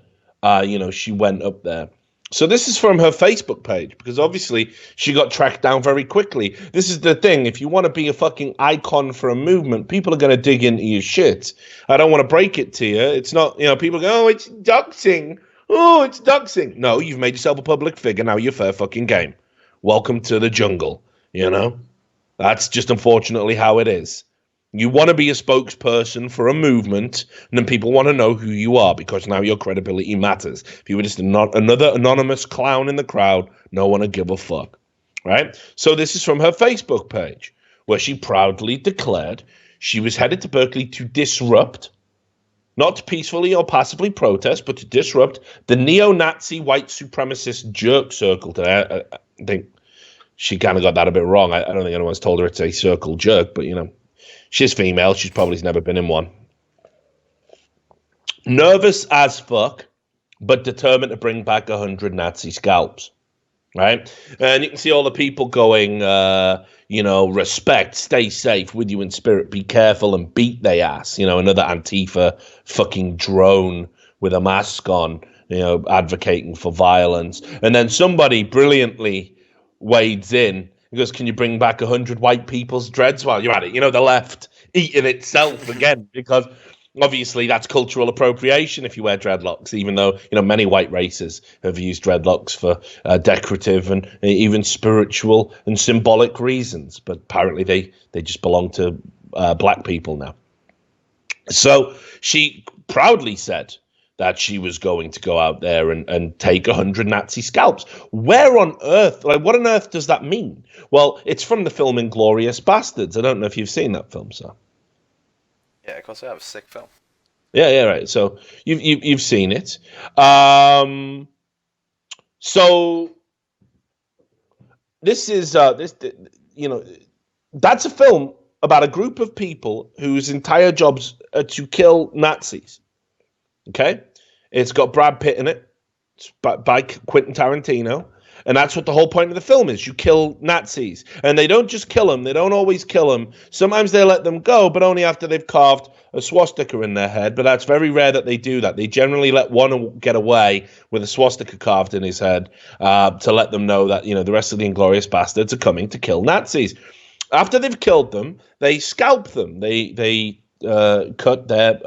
she went up there. So this is from her Facebook page because obviously she got tracked down very quickly. This is the thing: if you want to be a fucking icon for a movement, people are going to dig into your shit. I don't want to break it to you. It's not, people go, oh, it's doxing. Oh, it's doxing. No, you've made yourself a public figure. Now you're fair fucking game. Welcome to the jungle. That's just unfortunately how it is. You want to be a spokesperson for a movement, and then people want to know who you are because now your credibility matters. If you were just another anonymous clown in the crowd, no one would give a fuck, right? So this is from her Facebook page, where she proudly declared she was headed to Berkeley to disrupt not to peacefully or passively protest, but to disrupt the neo-Nazi white supremacist jerk circle today. I think she kind of got that a bit wrong. I don't think anyone's told her it's a circle jerk, but, you know, she's female. She's probably never been in one. Nervous as fuck, but determined to bring back 100 Nazi scalps, right? And you can see all the people going, you know, respect, stay safe, with you in spirit, be careful, and beat they ass. You know, another Antifa fucking drone with a mask on, you know, advocating for violence. And then somebody brilliantly wades in and goes, can you bring back 100 white people's dreads while you're at it? You know, the left eating itself again, because obviously that's cultural appropriation if you wear dreadlocks, even though, you know, many white races have used dreadlocks for decorative and even spiritual and symbolic reasons. But apparently they just belong to black people now. So she proudly said that she was going to go out there and take 100 Nazi scalps. Where on earth, like, what on earth does that mean? Well, it's from the film Inglourious Bastards. I don't know if you've seen that film, sir. Yeah, of course I have. A sick film. Yeah, right. So you've seen it. So this is you know, that's a film about a group of people whose entire jobs are to kill Nazis. Okay, it's got Brad Pitt in it. It's by Quentin Tarantino. And that's what the whole point of the film is. You kill Nazis. And they don't just kill them. They don't always kill them. Sometimes they let them go, but only after they've carved a swastika in their head. But that's very rare that they do that. They generally let one get away with a swastika carved in his head to let them know that, you know, the rest of the Inglourious Bastards are coming to kill Nazis. After they've killed them, they scalp them. They cut their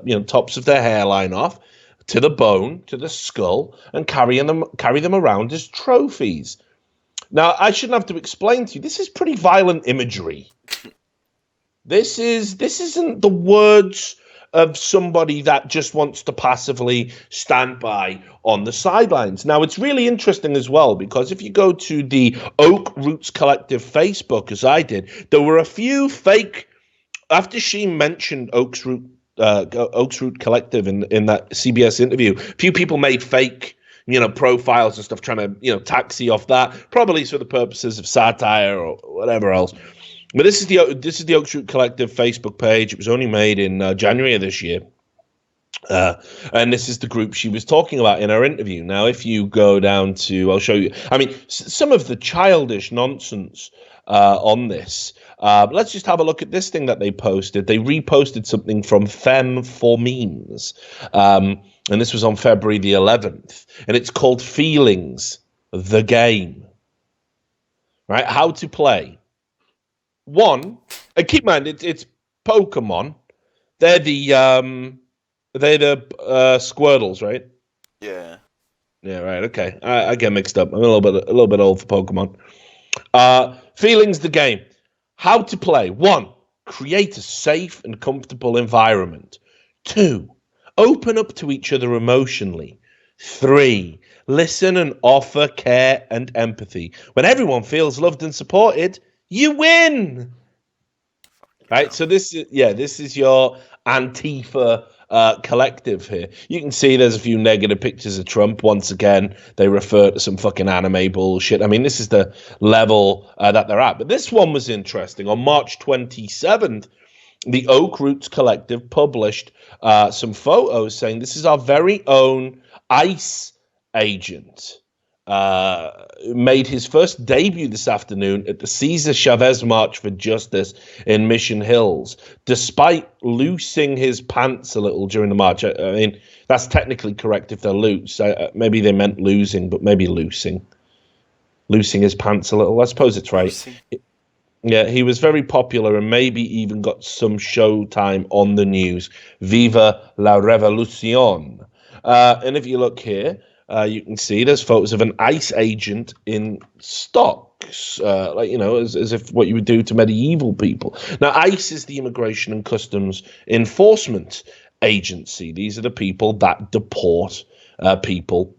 you know, tops of their hairline off to the bone, to the skull, and carry them around as trophies. Now, I shouldn't have to explain to you, this is pretty violent imagery. This isn't the words of somebody that just wants to passively stand by on the sidelines. Now, it's really interesting as well, because if you go to the Oak Roots Collective Facebook, as I did, there were a few fake, after she mentioned Oaks Root Collective in that CBS interview, a few people made fake, you know, profiles and stuff, trying to, you know, taxi off that, probably for the purposes of satire or whatever else. But this is the Oaks Root Collective Facebook page. It was only made in January of this year, and this is the group she was talking about in her interview. Now, if you go down to, I'll show you. I mean, some of the childish nonsense on this. Let's just have a look at this thing that they posted. They reposted something from Femme for Memes, and this was on February the 11th, and it's called Feelings, the Game. Right? How to play. One, and keep in mind, it's Pokemon. They're the Squirtles, right? Yeah. Yeah, right. Okay, I get mixed up. I'm a little bit old for Pokemon. Feelings, the game. How to play. 1, create a safe and comfortable environment. 2, open up to each other emotionally. 3, listen and offer care and empathy. When everyone feels loved and supported, you win. Right? So this is your Antifa collective here. You can see there's a few negative pictures of Trump. Once again, they refer to some fucking anime bullshit. I mean, this is the level that they're at. But this one was interesting. On March 27th, the Oak Roots Collective published some photos saying this is our very own ICE agent. Made his first debut this afternoon at the Cesar Chavez March for Justice in Mission Hills, despite loosing his pants a little during the march. I mean, that's technically correct if they're loose. Maybe they meant losing, but maybe loosing his pants a little. I suppose it's right. Yeah, he was very popular and maybe even got some show time on the news. Viva la Revolucion. And if you look here, you can see there's photos of an ICE agent in stocks, like, you know, as if what you would do to medieval people. Now, ICE is the Immigration and Customs Enforcement Agency. These are the people that deport people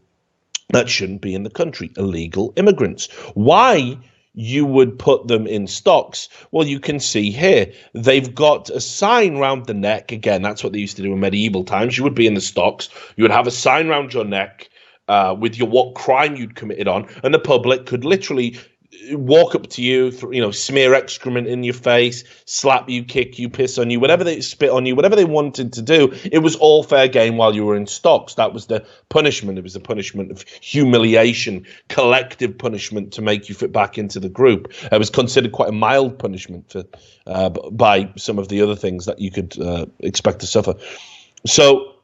that shouldn't be in the country, illegal immigrants. Why you would put them in stocks. Well, you can see here, they've got a sign round the neck. Again, that's what they used to do in medieval times. You would be in the stocks. You would have a sign round your neck with what crime you'd committed on, and the public could literally walk up to you, smear excrement in your face, slap you, kick you, piss on you, whatever they spit on you, whatever they wanted to do. It was all fair game while you were in stocks. That was the punishment. It was the punishment of humiliation, collective punishment to make you fit back into the group. It was considered quite a mild punishment by some of the other things that you could expect to suffer. So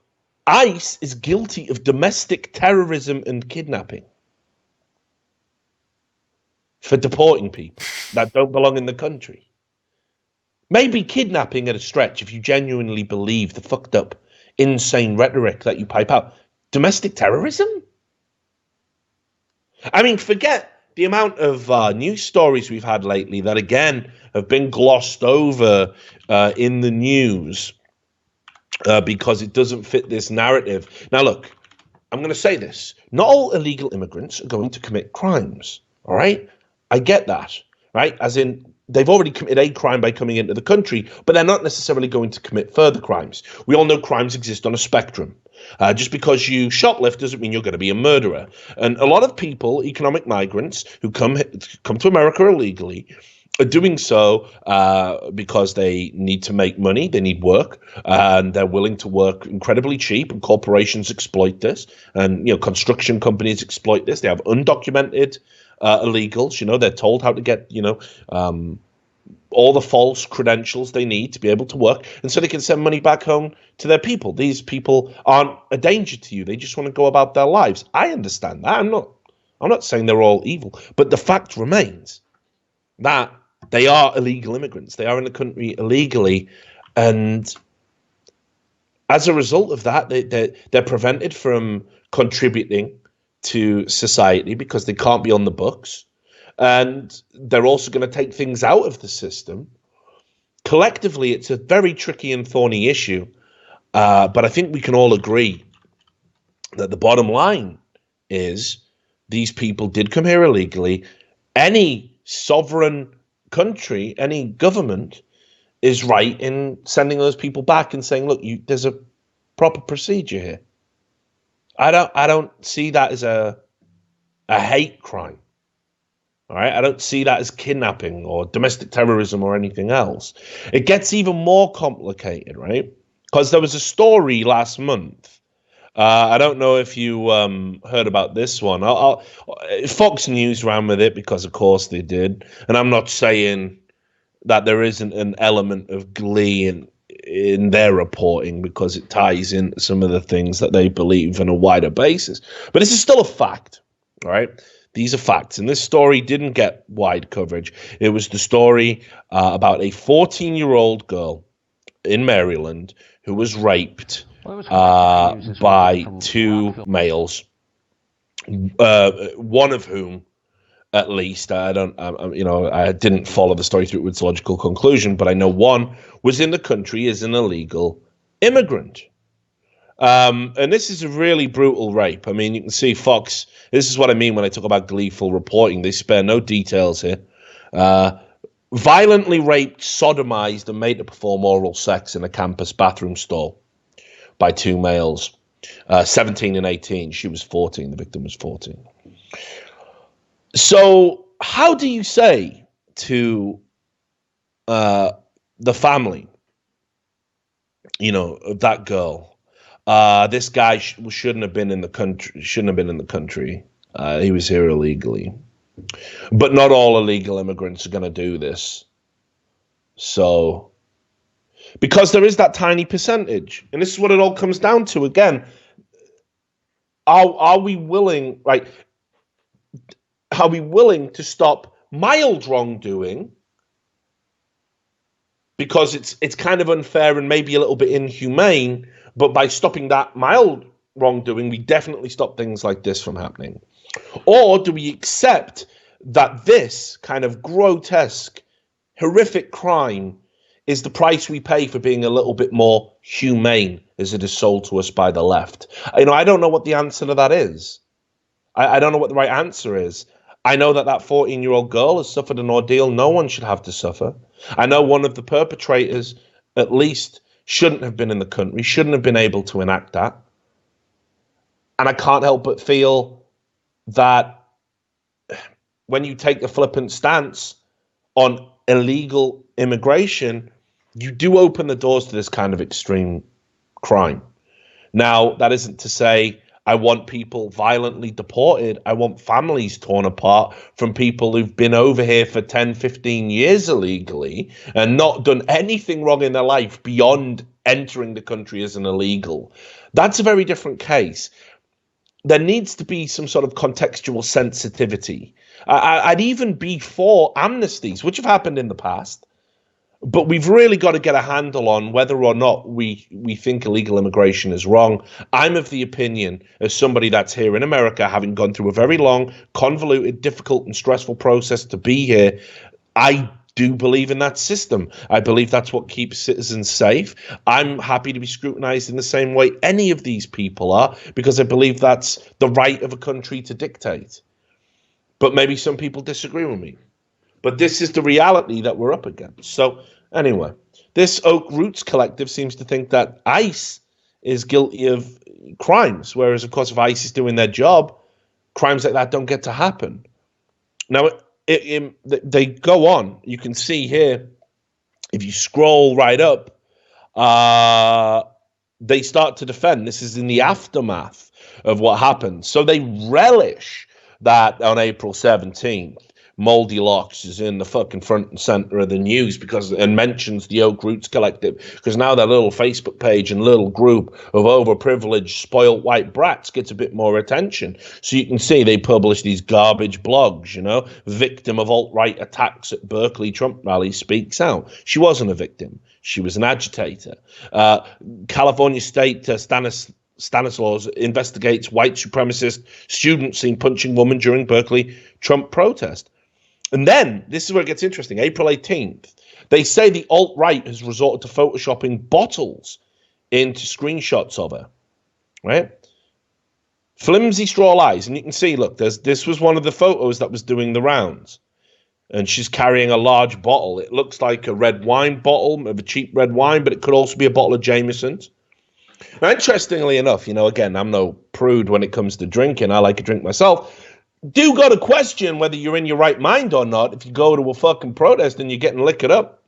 ICE is guilty of domestic terrorism and kidnapping for deporting people that don't belong in the country. Maybe kidnapping at a stretch if you genuinely believe the fucked up, insane rhetoric that you pipe out. Domestic terrorism? I mean, forget the amount of news stories we've had lately that, again, have been glossed over in the news because it doesn't fit this narrative. Now, look, I'm going to say this. Not all illegal immigrants are going to commit crimes, all right? I get that, right? As in, they've already committed a crime by coming into the country, but they're not necessarily going to commit further crimes. We all know crimes exist on a spectrum. Just because you shoplift doesn't mean you're going to be a murderer. And a lot of people, economic migrants, who come to America illegally, are doing so because they need to make money, they need work, and they're willing to work incredibly cheap, and corporations exploit this, and construction companies exploit this. They have undocumented illegals, they're told how to get, all the false credentials they need to be able to work, and so they can send money back home to their people. These people aren't a danger to you. They just want to go about their lives. I understand that. I'm not saying they're all evil, but the fact remains that they are illegal immigrants. They are in the country illegally, and as a result of that, they're prevented from contributing to society because they can't be on the books, and they're also going to take things out of the system. Collectively, it's a very tricky and thorny issue, but I think we can all agree that the bottom line is these people did come here illegally. Any sovereign country, any government is right in sending those people back and saying, look, there's a proper procedure here. I don't see that as a hate crime. All right, I don't see that as kidnapping or domestic terrorism or anything else. It gets even more complicated, right? Because there was a story last month. I don't know if you heard about this one. Fox News ran with it because, of course, they did. And I'm not saying that there isn't an element of glee in their reporting, because it ties in some of the things that they believe on a wider basis. But this is still a fact, all right? These are facts. And this story didn't get wide coverage. It was the story about a 14-year-old girl in Maryland who was raped by two males, one of whom, at least, I didn't follow the story through its logical conclusion, but I know one was in the country as an illegal immigrant. And this is a really brutal rape. I mean, you can see Fox, this is what I mean when I talk about gleeful reporting. They spare no details here. Violently raped, sodomized, and made to perform oral sex in a campus bathroom stall by two males, 17 and 18. She was 14. The victim was 14. So how do you say to the family, of that girl, this guy shouldn't have been in the country. He was here illegally. But not all illegal immigrants are going to do this. So, because there is that tiny percentage, and this is what it all comes down to again. Are we willing, right? Are we willing to stop mild wrongdoing because it's kind of unfair and maybe a little bit inhumane, but by stopping that mild wrongdoing, we definitely stop things like this from happening? Or do we accept that this kind of grotesque, horrific crime is the price we pay for being a little bit more humane as it is sold to us by the left? I don't know what the answer to that is. I don't know what the right answer is. I know that 14-year-old girl has suffered an ordeal no one should have to suffer. I know one of the perpetrators, at least, shouldn't have been in the country, shouldn't have been able to enact that. And I can't help but feel that when you take a flippant stance on illegal immigration, you do open the doors to this kind of extreme crime. Now, that isn't to say I want people violently deported. I want families torn apart from people who've been over here for 10, 15 years illegally and not done anything wrong in their life beyond entering the country as an illegal. That's a very different case. There needs to be some sort of contextual sensitivity. I'd even be for amnesties, which have happened in the past. But we've really got to get a handle on whether or not we think illegal immigration is wrong. I'm of the opinion, as somebody that's here in America, having gone through a very long, convoluted, difficult, and stressful process to be here, I do believe in that system. I believe that's what keeps citizens safe. I'm happy to be scrutinized in the same way any of these people are, because I believe that's the right of a country to dictate. But maybe some people disagree with me. But this is the reality that we're up against. So anyway, this Oak Roots Collective seems to think that ICE is guilty of crimes, whereas, of course, if ICE is doing their job, crimes like that don't get to happen. Now, they go on. You can see here, if you scroll right up, they start to defend. This is in the aftermath of what happened. So they relish that on April 17th. Moldylocks is in the fucking front and center of the news and mentions the Oak Roots Collective, because now their little Facebook page and little group of overprivileged, spoiled white brats gets a bit more attention. So you can see they publish these garbage blogs, victim of alt-right attacks at Berkeley Trump rally speaks out. She wasn't a victim. She was an agitator. California State Stanislaus investigates white supremacist student seen punching woman during Berkeley Trump protest. And then, this is where it gets interesting, April 18th, they say the alt-right has resorted to photoshopping bottles into screenshots of her, right? Flimsy straw lies. And you can see, look, this was one of the photos that was doing the rounds. And she's carrying a large bottle. It looks like a red wine bottle, of a cheap red wine, but it could also be a bottle of Jameson's. Now, interestingly enough, again, I'm no prude when it comes to drinking. I like to drink myself. Do got to question whether you're in your right mind or not if you go to a fucking protest and you're getting liquored up.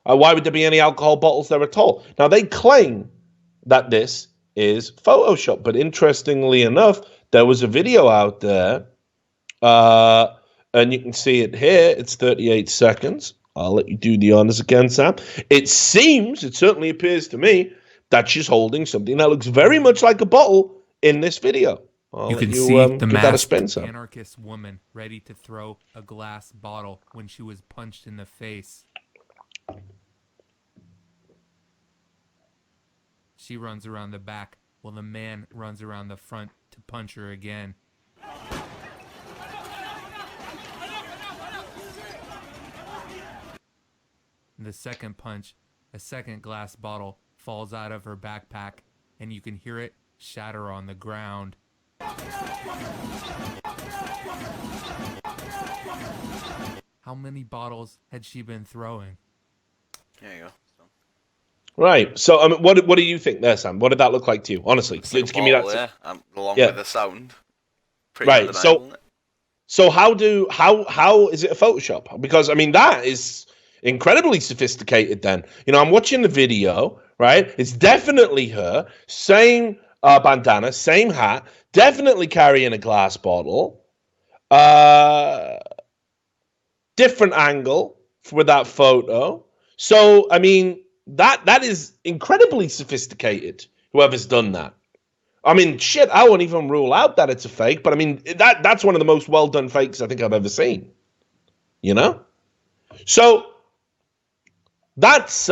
Why would there be any alcohol bottles there at all? Now, they claim that this is Photoshop, but interestingly enough, there was a video out there, and you can see it here. It's 38 seconds. I'll let you do the honors again, Sam. It certainly appears to me, that she's holding something that looks very much like a bottle in this video. You can see the masked anarchist woman ready to throw a glass bottle when she was punched in the face. She runs around the back while the man runs around the front to punch her again. The second punch, a second glass bottle falls out of her backpack, and you can hear it shatter on the ground. How many bottles had she been throwing? There you go. Right. So, I mean, what do you think there, Sam? What did that look like to you? Honestly, it's like give me that. Yeah, along with the sound. Pretty right. So how is it a Photoshop? Because I mean, that is incredibly sophisticated. Then I'm watching the video. Right, it's definitely her. Same bandana, same hat. Definitely carrying a glass bottle. Different angle with that photo. So I mean, that is incredibly sophisticated. Whoever's done that. I mean, shit. I won't even rule out that it's a fake. But I mean, that's one of the most well done fakes I think I've ever seen. So. That's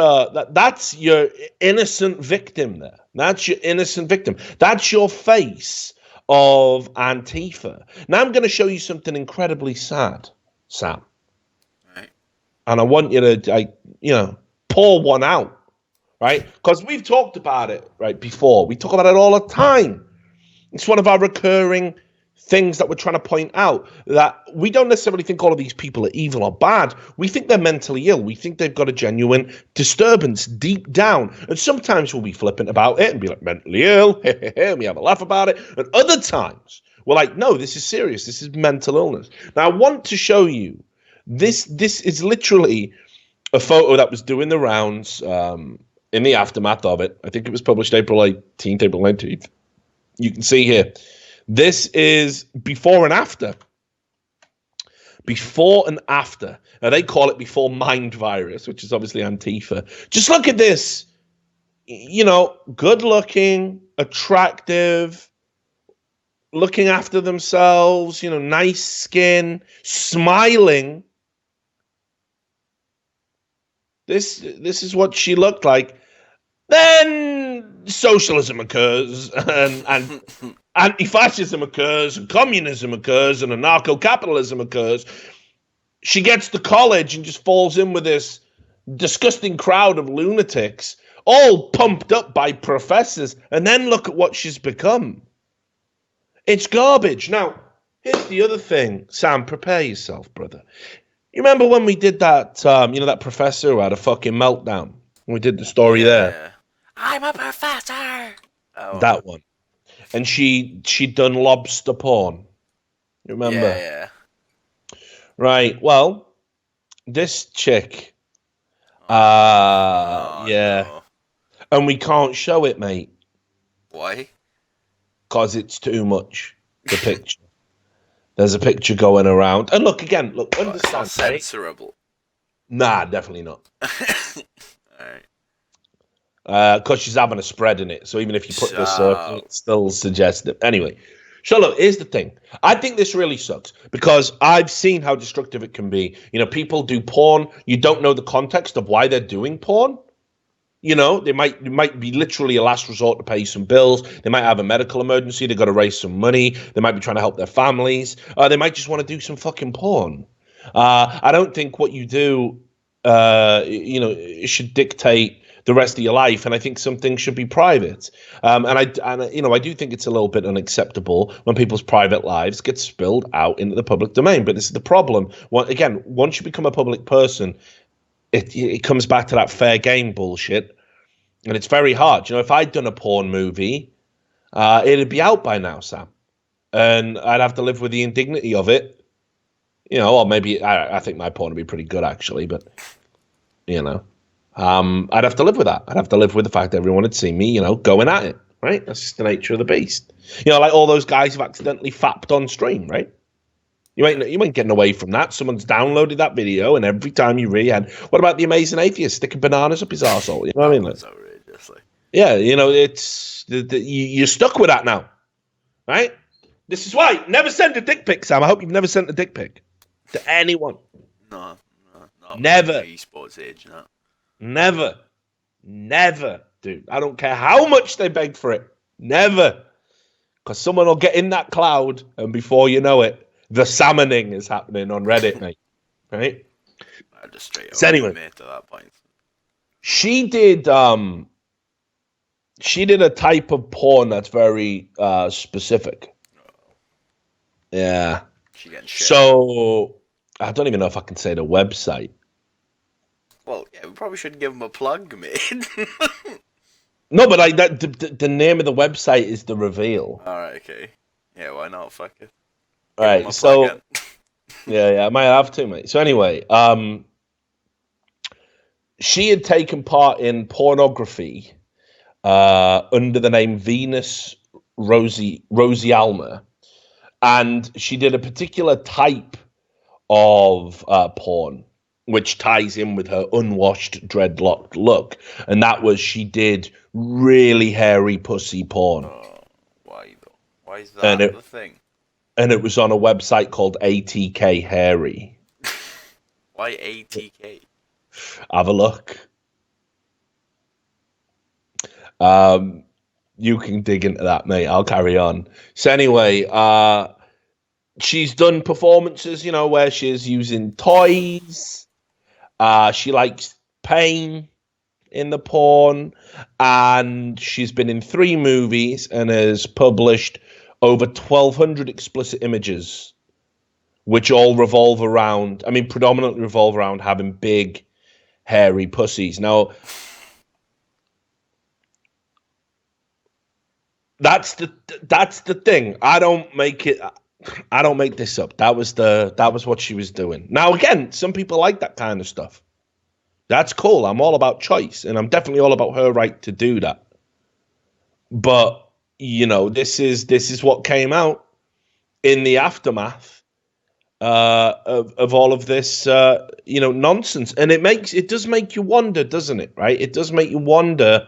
your innocent victim there. That's your innocent victim. That's your face of Antifa. Now I'm going to show you something incredibly sad, Sam. Right. And I want you to, pour one out, right? Because we've talked about it, right, before. We talk about it all the time. It's one of our recurring things that we're trying to point out, that we don't necessarily think all of these people are evil or bad. We think they're mentally ill. We think they've got a genuine disturbance deep down. And sometimes we'll be flippant about it and be like, mentally ill, and we have a laugh about it. And other times we're like, no, this is serious. This is mental illness. Now, I want to show you, this is literally a photo that was doing the rounds in the aftermath of it. I think it was published April 18th, April 19th. You can see here. This is before and after. Before and after. Now, they call it before mind virus, which is obviously Antifa. Just look at this. You know, good looking, attractive, looking after themselves, you know, nice skin, smiling. This is what she looked like. Then socialism occurs, and anti-fascism occurs, and communism occurs, and anarcho-capitalism occurs. She gets to college and just falls in with this disgusting crowd of lunatics, all pumped up by professors, and then look at what she's become. It's garbage. Now, here's the other thing. Sam, prepare yourself, brother. You remember when we did that, that professor who had a fucking meltdown? We did the story there. I'm a professor. Oh. That one. And she'd done lobster porn. You remember? Yeah. Right. Well, this chick. No. And we can't show it, mate. Why? Because it's too much. The picture. There's a picture going around. And look, understand. It's not censorable. Nah, definitely not. Alright. Because she's having a spread in it. So even if you put this up, it still suggests it. Anyway, so look, here's the thing. I think this really sucks because I've seen how destructive it can be. You know, people do porn. You don't know the context of why they're doing porn. You know, it might be literally a last resort to pay some bills. They might have a medical emergency. They've got to raise some money. They might be trying to help their families. They might just want to do some fucking porn. I don't think what you do, it should dictate the rest of your life, and I think some things should be private. And I do think it's a little bit unacceptable when people's private lives get spilled out into the public domain. But this is the problem. Again, once you become a public person, it comes back to that fair game bullshit, and it's very hard. You know, if I'd done a porn movie, it'd be out by now, Sam, and I'd have to live with the indignity of it. You know, or maybe I think my porn would be pretty good actually, but you know. I'd have to live with that. I'd have to live with the fact that everyone would see me, you know, going at it, right? That's just the nature of the beast. You know, like all those guys who've accidentally fapped on stream, right? You ain't getting away from that. Someone's downloaded that video, and every time you read, what about the amazing atheist sticking bananas up his arsehole? You know what I mean? That's outrageous. Yeah, you know, it's you're stuck with that now, right? This is why never send a dick pic, Sam. I hope you've never sent a dick pic to anyone. No, never. Esports age, no. Never, dude. I don't care how much they beg for it. Never. Because someone will get in that cloud, and before you know it, the salmoning is happening on Reddit, mate. Right? I just straight up so anyway, admit to that point. She did a type of porn that's very specific. Yeah. She getting shit. So I don't even know if I can say the website. Well, yeah, we probably shouldn't give him a plug, mate. No, but the name of the website is The Reveal. Alright, okay. Yeah, why not? Fuck it. Alright, so... yeah, I might have to, mate. So anyway, she had taken part in pornography under the name Venus Rosie Alma, and she did a particular type of porn, which ties in with her unwashed, dreadlocked look. And that was, she did really hairy pussy porn. Why though? Why is that the thing? And it was on a website called ATK Hairy. Why ATK? Have a look. You can dig into that, mate. I'll carry on. So anyway, she's done performances, you know, where she's using toys. She likes pain in the porn, and she's been in 3 movies and has published over 1,200 explicit images, which all revolve around, predominantly revolve around having big, hairy pussies. Now, that's the thing. I don't make this up. That was what she was doing. Now, again, some people like that kind of stuff. That's cool. I'm all about choice, and I'm definitely all about her right to do that. But, this is what came out in the aftermath of all of this, nonsense. And it does make you wonder, doesn't it? Right? It does make you wonder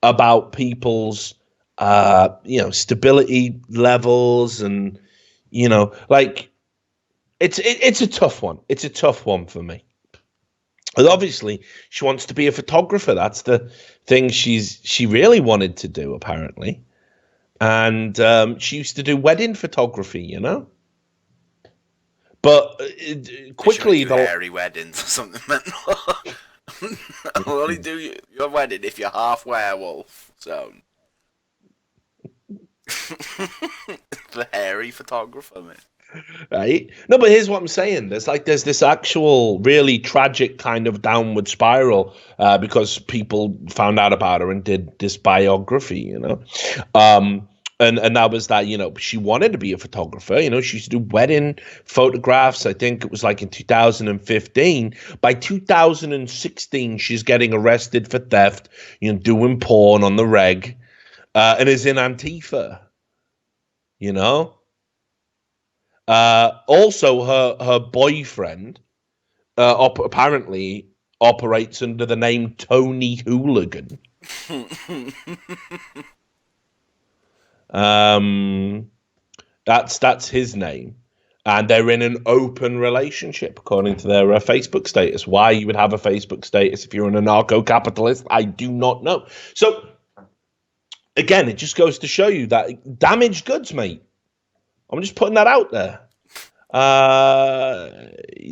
about people's, stability levels, and, it's a tough one. It's a tough one for me. And obviously, she wants to be a photographer. That's the thing she really wanted to do, apparently. And she used to do wedding photography, But quickly, do hairy weddings or something mental. I'll only do your wedding if you're half werewolf. So the hairy photographer, man. Right? No, but here's what I'm saying. There's this actual really tragic kind of downward spiral because people found out about her and did this biography, And that was that, she wanted to be a photographer. She used to do wedding photographs. I think it was in 2015. By 2016, she's getting arrested for theft, doing porn on the reg, and is in Antifa, Also, her boyfriend apparently operates under the name Tony Hooligan. That's his name, and they're in an open relationship according to their Facebook status. Why you would have a Facebook status if you're an anarcho-capitalist, I do not know. So again, it just goes to show you that damaged goods, mate. I'm just putting that out there.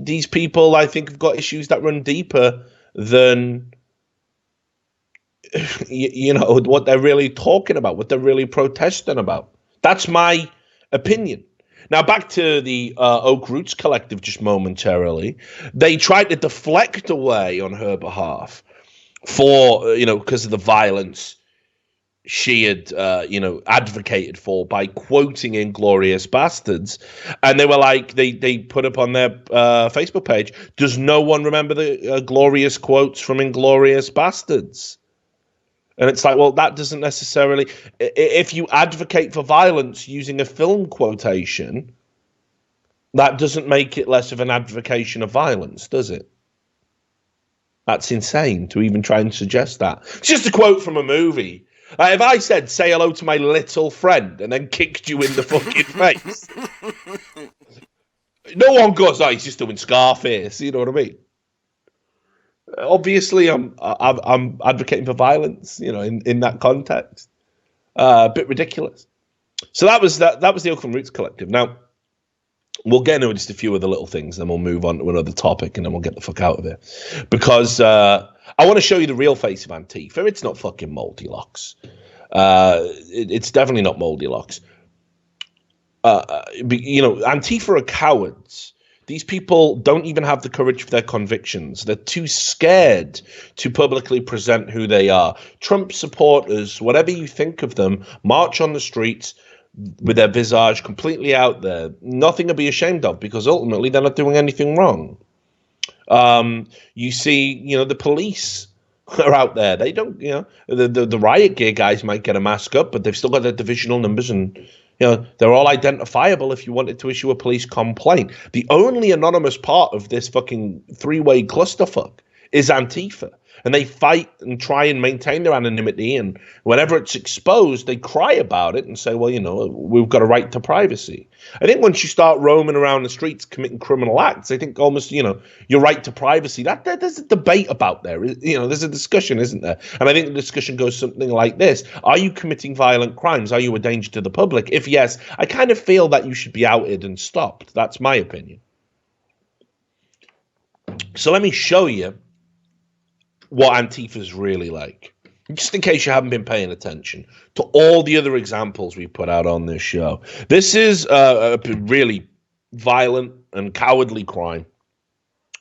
These people, I think, have got issues that run deeper than what they're really talking about, what they're really protesting about. That's my opinion. Now, back to the Oak Roots Collective just momentarily. They tried to deflect away on her behalf for, because of the violence she had, advocated for by quoting Inglourious Bastards. And they were like, they put up on their Facebook page, does no one remember the glorious quotes from Inglourious Bastards? And it's like, well, that doesn't necessarily... If you advocate for violence using a film quotation, that doesn't make it less of an advocation of violence, does it? That's insane to even try and suggest that. It's just a quote from a movie. If I said, say hello to my little friend, and then kicked you in the fucking face, no one goes, oh, he's just doing Scarface, you know what I mean? Obviously, I'm advocating for violence, in that context. A bit ridiculous. So that was the Oakland Roots Collective. Now, we'll get into just a few of the little things, then we'll move on to another topic, and then we'll get the fuck out of here. Because I want to show you the real face of Antifa. It's not fucking Moldylocks. It's definitely not Moldylocks. Antifa are cowards. These people don't even have the courage for their convictions. They're too scared to publicly present who they are. Trump supporters, whatever you think of them, march on the streets with their visage completely out there. Nothing to be ashamed of, because ultimately they're not doing anything wrong. You see, the police are out there. They don't, the riot gear guys might get a mask up, but they've still got their divisional numbers, and they're all identifiable if you wanted to issue a police complaint. The only anonymous part of this fucking three-way clusterfuck is Antifa. And they fight and try and maintain their anonymity. And whenever it's exposed, they cry about it and say, well, we've got a right to privacy. I think once you start roaming around the streets committing criminal acts, I think almost, your right to privacy, there's a debate about there. There's a discussion, isn't there? And I think the discussion goes something like this. Are you committing violent crimes? Are you a danger to the public? If yes, I kind of feel that you should be outed and stopped. That's my opinion. So let me show you what Antifa's really like. just in case you haven't been paying attention to all the other examples we put out on this show. This is a really violent and cowardly crime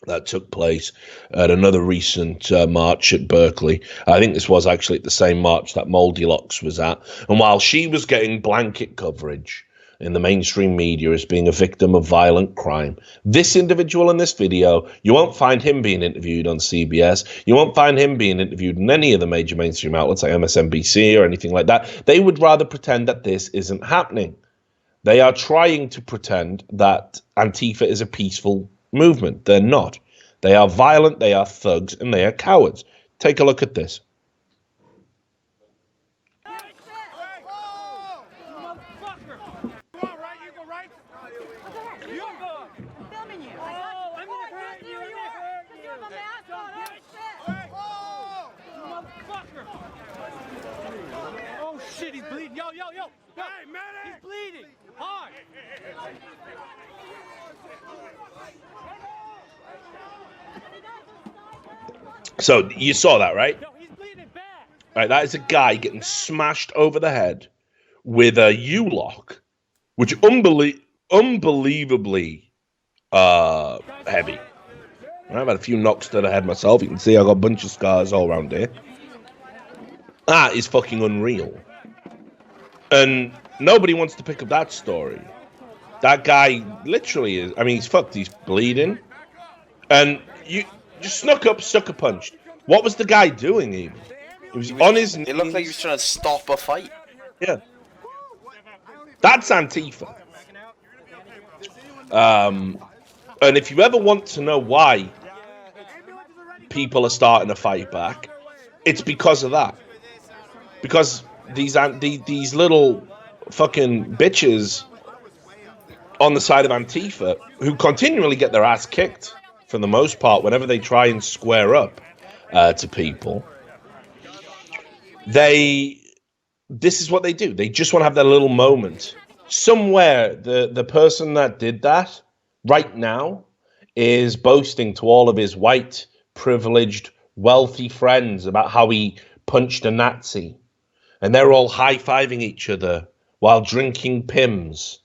that took place at another recent march at Berkeley. I think this was actually at the same march that Moldylocks was at. And while she was getting blanket coverage in the mainstream media as being a victim of violent crime, this individual in this video, you won't find him being interviewed on CBS. You won't find him being interviewed in any of the major mainstream outlets like MSNBC or anything like that. They would rather pretend that this isn't happening. They are trying to pretend that Antifa is a peaceful movement. They're not. They are violent, they are thugs, and they are cowards. Take a look at this. Oh shit, he's bleeding. Yo. Hey, he's bleeding. Hard. So you saw that, right? Right, that is a guy getting smashed over the head with a U-lock, which unbelievably heavy. I've had a few knocks to the head myself. You can see I've got a bunch of scars all around here. That is fucking unreal. And nobody wants to pick up that story. That guy literally is, I mean, he's fucked. He's bleeding. And you just snuck up, sucker punched. What was the guy doing even? He was on his knees. It looked like he was trying to stop a fight. Yeah. That's Antifa. And if you ever want to know why people are starting to fight back, it's because of that. Because these little fucking bitches on the side of Antifa, who continually get their ass kicked for the most part whenever they try and square up to people, this is what they do. They just want to have that little moment. Somewhere, the person that did that right now is boasting to all of his white, privileged, wealthy friends about how he punched a Nazi. And they're all high-fiving each other while drinking Pims.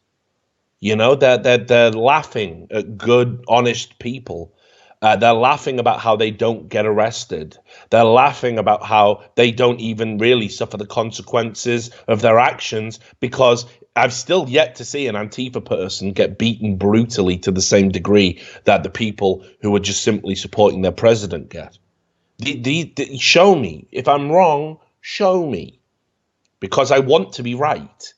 You know, they're laughing at good, honest people. They're laughing about how they don't get arrested. They're laughing about how they don't even really suffer the consequences of their actions, because I've still yet to see an Antifa person get beaten brutally to the same degree that the people who are just simply supporting their president get. Show me. If I'm wrong, show me. Because I want to be right.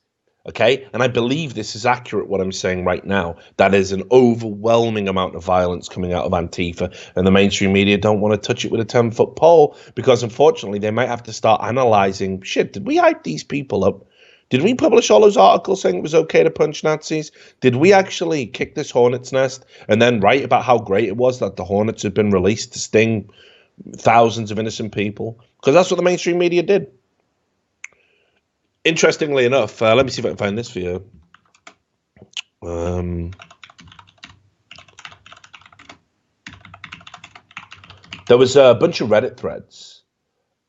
Okay? And I believe this is accurate, what I'm saying right now. That is an overwhelming amount of violence coming out of Antifa, and the mainstream media don't want to touch it with a 10-foot pole, because unfortunately they might have to start analyzing, shit, did we hype these people up? Did we publish all those articles saying it was okay to punch Nazis? Did we actually kick this hornet's nest and then write about how great it was that the hornets had been released to sting thousands of innocent people? Because that's what the mainstream media did. Interestingly enough, let me see if I can find this for you. There was a bunch of Reddit threads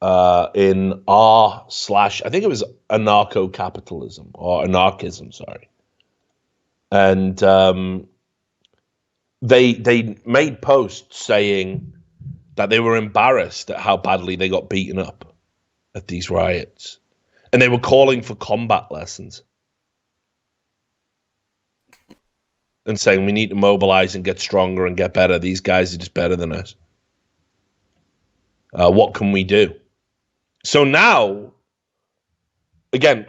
in I think it was anarcho-capitalism or anarchism, sorry. And they made posts saying that they were embarrassed at how badly they got beaten up at these riots. And they were calling for combat lessons and saying we need to mobilize and get stronger and get better. These guys are just better than us. What can we do? So now, again,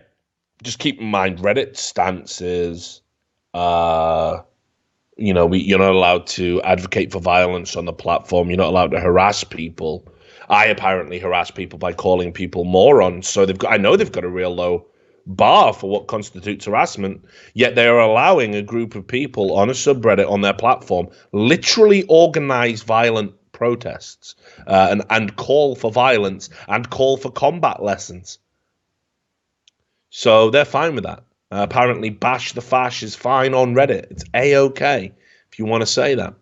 just keep in mind, Reddit's stance is, you're not allowed to advocate for violence on the platform. You're not allowed to harass people. I apparently harass people by calling people morons. So I know they've got a real low bar for what constitutes harassment, yet they are allowing a group of people on a subreddit on their platform literally organize violent protests and call for violence and call for combat lessons. So they're fine with that. Apparently bash the fash is fine on Reddit. It's A-okay if you want to say that.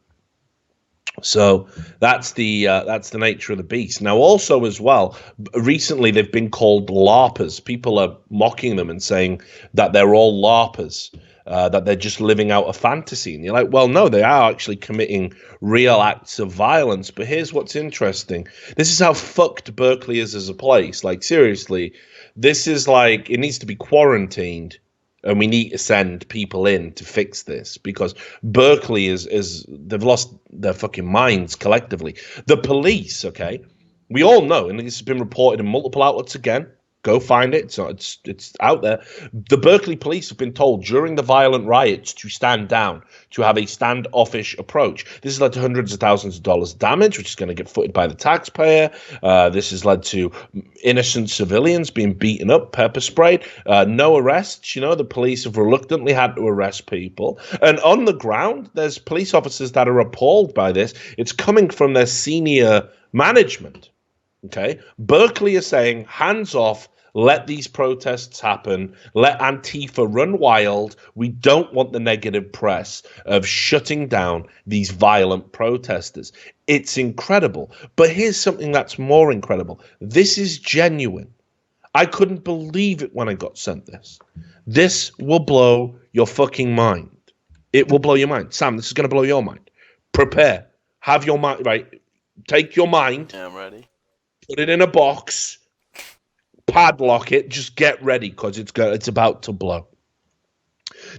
So that's the nature of the beast. Now, also as well, recently they've been called LARPers. People are mocking them and saying that they're all LARPers, that they're just living out a fantasy. And you're like, well, no, they are actually committing real acts of violence. But here's what's interesting: this is how fucked Berkeley is as a place. Like, seriously, this is like, it needs to be quarantined. And we need to send people in to fix this, because Berkeley is they've lost their fucking minds collectively. The police, okay, we all know, and this has been reported in multiple outlets again. Go find it. It's out there. The Berkeley police have been told during the violent riots to stand down, to have a standoffish approach. This has led to hundreds of thousands of dollars damage, which is going to get footed by the taxpayer. This has led to innocent civilians being beaten up, pepper sprayed. No arrests. You know, the police have reluctantly had to arrest people. And on the ground, there's police officers that are appalled by this. It's coming from their senior management. Okay, Berkeley is saying, hands off, let these protests happen, let Antifa run wild. We don't want the negative press of shutting down these violent protesters. It's incredible. But here's something that's more incredible. This is genuine. I couldn't believe it when I got sent this. This will blow your fucking mind. It will blow your mind. Sam, this is going to blow your mind. Prepare. Have your mind, right? Take your mind. Yeah, I'm ready. Put it in a box, padlock it, just get ready, because it's about to blow.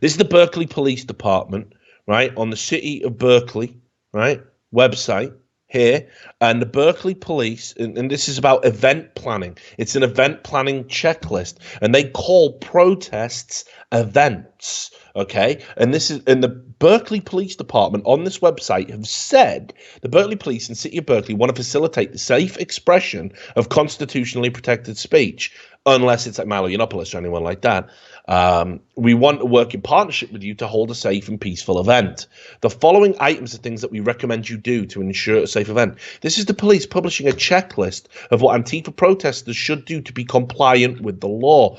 This is the Berkeley Police Department, right, on the City of Berkeley, right, website here, and the Berkeley Police, and this is about event planning. It's an event planning checklist, and they call protests events, okay? And this is, and the Berkeley Police Department on this website have said the Berkeley Police and City of Berkeley want to facilitate the safe expression of constitutionally protected speech, unless it's like Milo Yiannopoulos or anyone like that. We want to work in partnership with you to hold a safe and peaceful event. The following items are things that we recommend you do to ensure a safe event. This is the police publishing a checklist of what Antifa protesters should do to be compliant with the law.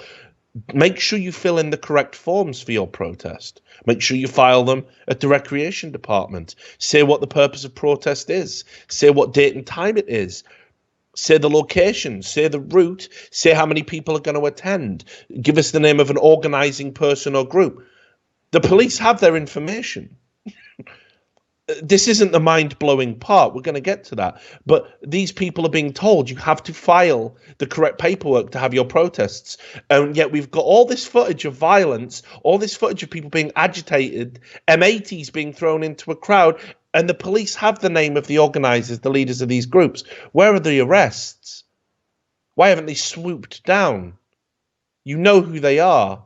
Make sure you fill in the correct forms for your protest. Make sure you file them at the recreation department. Say what the purpose of protest is. Say what date and time it is. Say the location, say the route, say how many people are going to attend. Give us the name of an organizing person or group. The police have their information. This isn't the mind-blowing part. We're going to get to that. But these people are being told you have to file the correct paperwork to have your protests. And yet we've got all this footage of violence, all this footage of people being agitated, M80s being thrown into a crowd, and the police have the name of the organizers, the leaders of these groups. Where are the arrests? Why haven't they swooped down? You know who they are.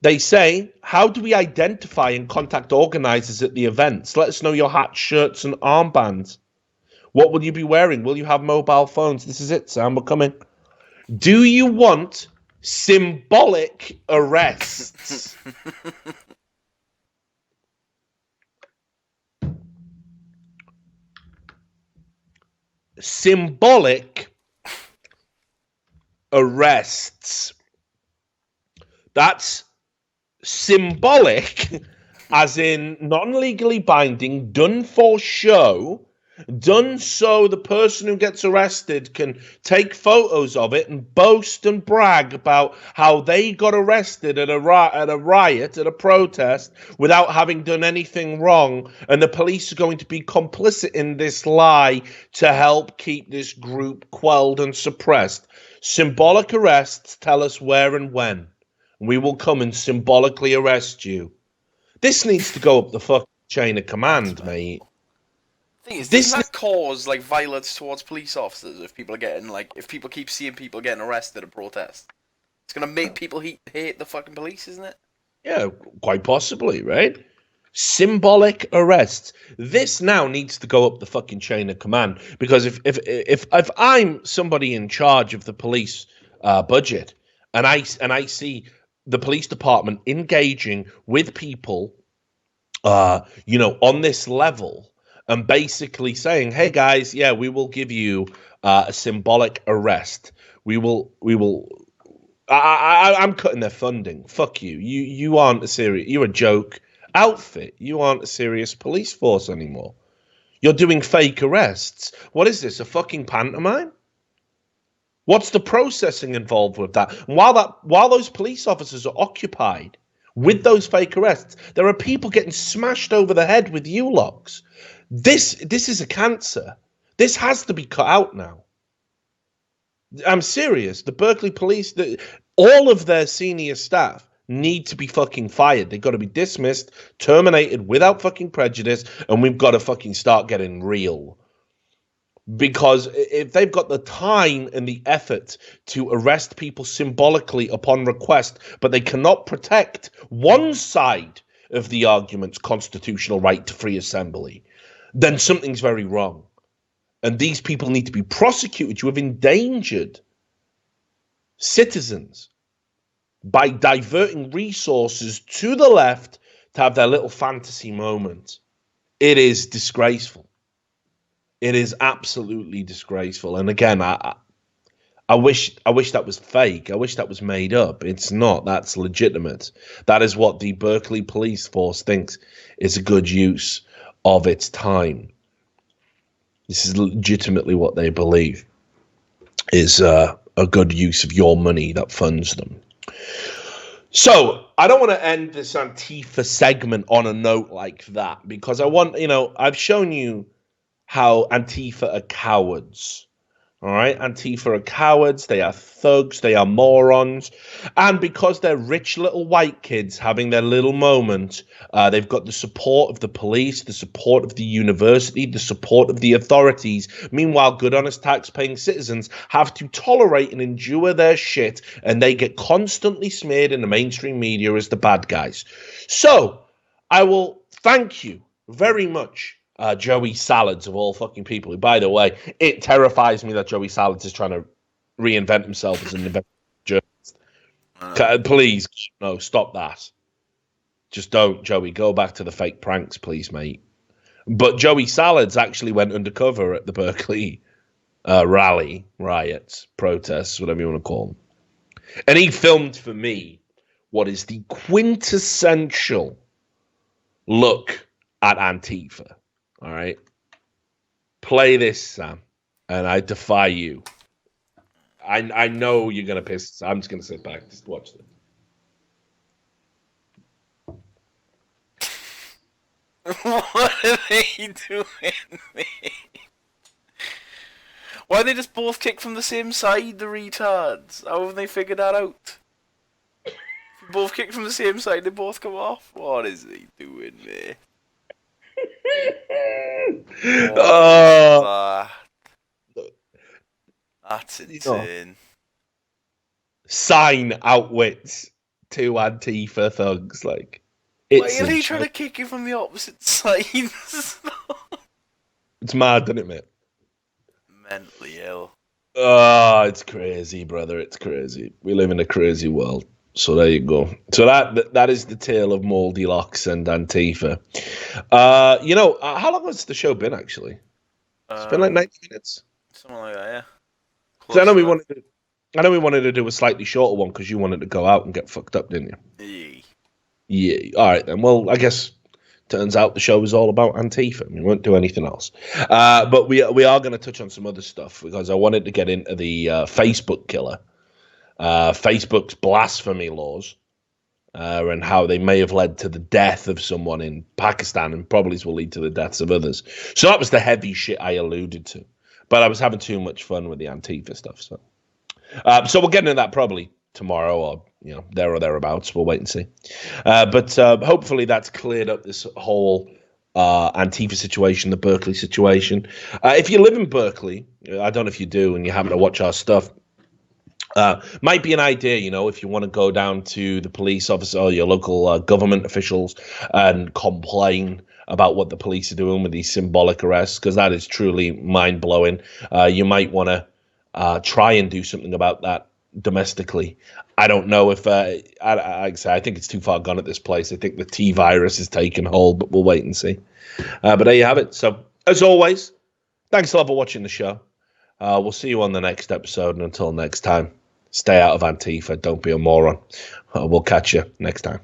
They say, how do we identify and contact organizers at the events? Let us know your hats, shirts, and armbands. What will you be wearing? Will you have mobile phones? This is it, Sam. We're coming. Do you want symbolic arrests? Symbolic arrests. That's symbolic, as in non-legally binding, done for show, done so the person who gets arrested can take photos of it and boast and brag about how they got arrested at a riot, at a protest, without having done anything wrong, and the police are going to be complicit in this lie to help keep this group quelled and suppressed. Symbolic arrests tell us where and when. We will come and symbolically arrest you. This needs to go up the fucking chain of command, mate. Thing is, doesn't that cause like violence towards police officers if people are getting if people keep seeing people getting arrested at protest? It's gonna make people hate the fucking police, isn't it? Yeah, quite possibly, right? Symbolic arrests. This now needs to go up the fucking chain of command, because if I'm somebody in charge of the police budget and I see the police department engaging with people, on this level, and basically saying, "Hey guys, yeah, we will give you a symbolic arrest. We will. I'm cutting their funding. Fuck you. You aren't a serious. You're a joke. outfit, you aren't a serious police force anymore. You're doing fake arrests. What is this, a fucking pantomime? What's the processing involved with that? And while those police officers are occupied with those fake arrests, there are people getting smashed over the head with U-locks. This is a cancer. This has to be cut out now. I'm serious. The Berkeley police, all of their senior staff need to be fucking fired. They've got to be dismissed, terminated without fucking prejudice, and we've got to fucking start getting real. Because if they've got the time and the effort to arrest people symbolically upon request, but they cannot protect one side of the argument's constitutional right to free assembly, then something's very wrong. And these people need to be prosecuted. You have endangered citizens by diverting resources to the left to have their little fantasy moment. It is disgraceful. It is absolutely disgraceful. And again, I wish that was fake. I wish that was made up. It's not. That's legitimate. That is what the Berkeley police force thinks is a good use of its time. This is legitimately what they believe is a good use of your money that funds them. So I don't want to end this Antifa segment on a note like that, because I want, I've shown you how Antifa are cowards. All right, Antifa are cowards, they are thugs, they are morons, and because they're rich little white kids having their little moment, they've got the support of the police, the support of the university, the support of the authorities. Meanwhile, good, honest, tax-paying citizens have to tolerate and endure their shit, and they get constantly smeared in the mainstream media as the bad guys. So, I will thank you very much, Joey Salads of all fucking people. By the way, it terrifies me that Joey Salads is trying to reinvent himself as an investigative journalist. Please, no, stop that. Just don't, Joey. Go back to the fake pranks, please, mate. But Joey Salads actually went undercover at the Berkeley riots, protests, whatever you want to call them. And he filmed for me what is the quintessential look at Antifa. All right, play this, Sam, and I defy you. I know you're gonna piss. I'm just gonna sit back, just watch this. What are they doing, mate? Why they just both kick from the same side, the retards? How have they figured that out? If you both kick from the same side, they both come off. What is he doing, mate? That's insane. Sign outwits two Antifa thugs. Like, it's why are they trying to kick you from the opposite sides? It's mad, isn't it, mate? Mentally ill. Oh, it's crazy, brother. It's crazy. We live in a crazy world. So there you go. So that is the tale of Moldylocks and Antifa. How long has the show been, actually? It's been like 90 minutes. Something like that, yeah. So I know we wanted to do a slightly shorter one because you wanted to go out and get fucked up, didn't you? Yeah. All right then. Well, I guess turns out the show was all about Antifa. We won't do anything else. But we are going to touch on some other stuff because I wanted to get into the Facebook killer. Facebook's blasphemy laws and how they may have led to the death of someone in Pakistan and probably will lead to the deaths of others. So that was the heavy shit I alluded to. But I was having too much fun with the Antifa stuff. So we'll get into that probably tomorrow or there or thereabouts. We'll wait and see. But hopefully that's cleared up this whole Antifa situation, the Berkeley situation. If you live in Berkeley, I don't know if you do and you happen to watch our stuff, might be an idea, if you want to go down to the police officer or your local government officials and complain about what the police are doing with these symbolic arrests, because that is truly mind-blowing. You might want to try and do something about that domestically. I don't know if, I think it's too far gone at this place. I think the T virus is taking hold, but we'll wait and see. But there you have it. So, as always, thanks a lot for watching the show. We'll see you on the next episode, and until next time, stay out of Antifa. Don't be a moron. We'll catch you next time.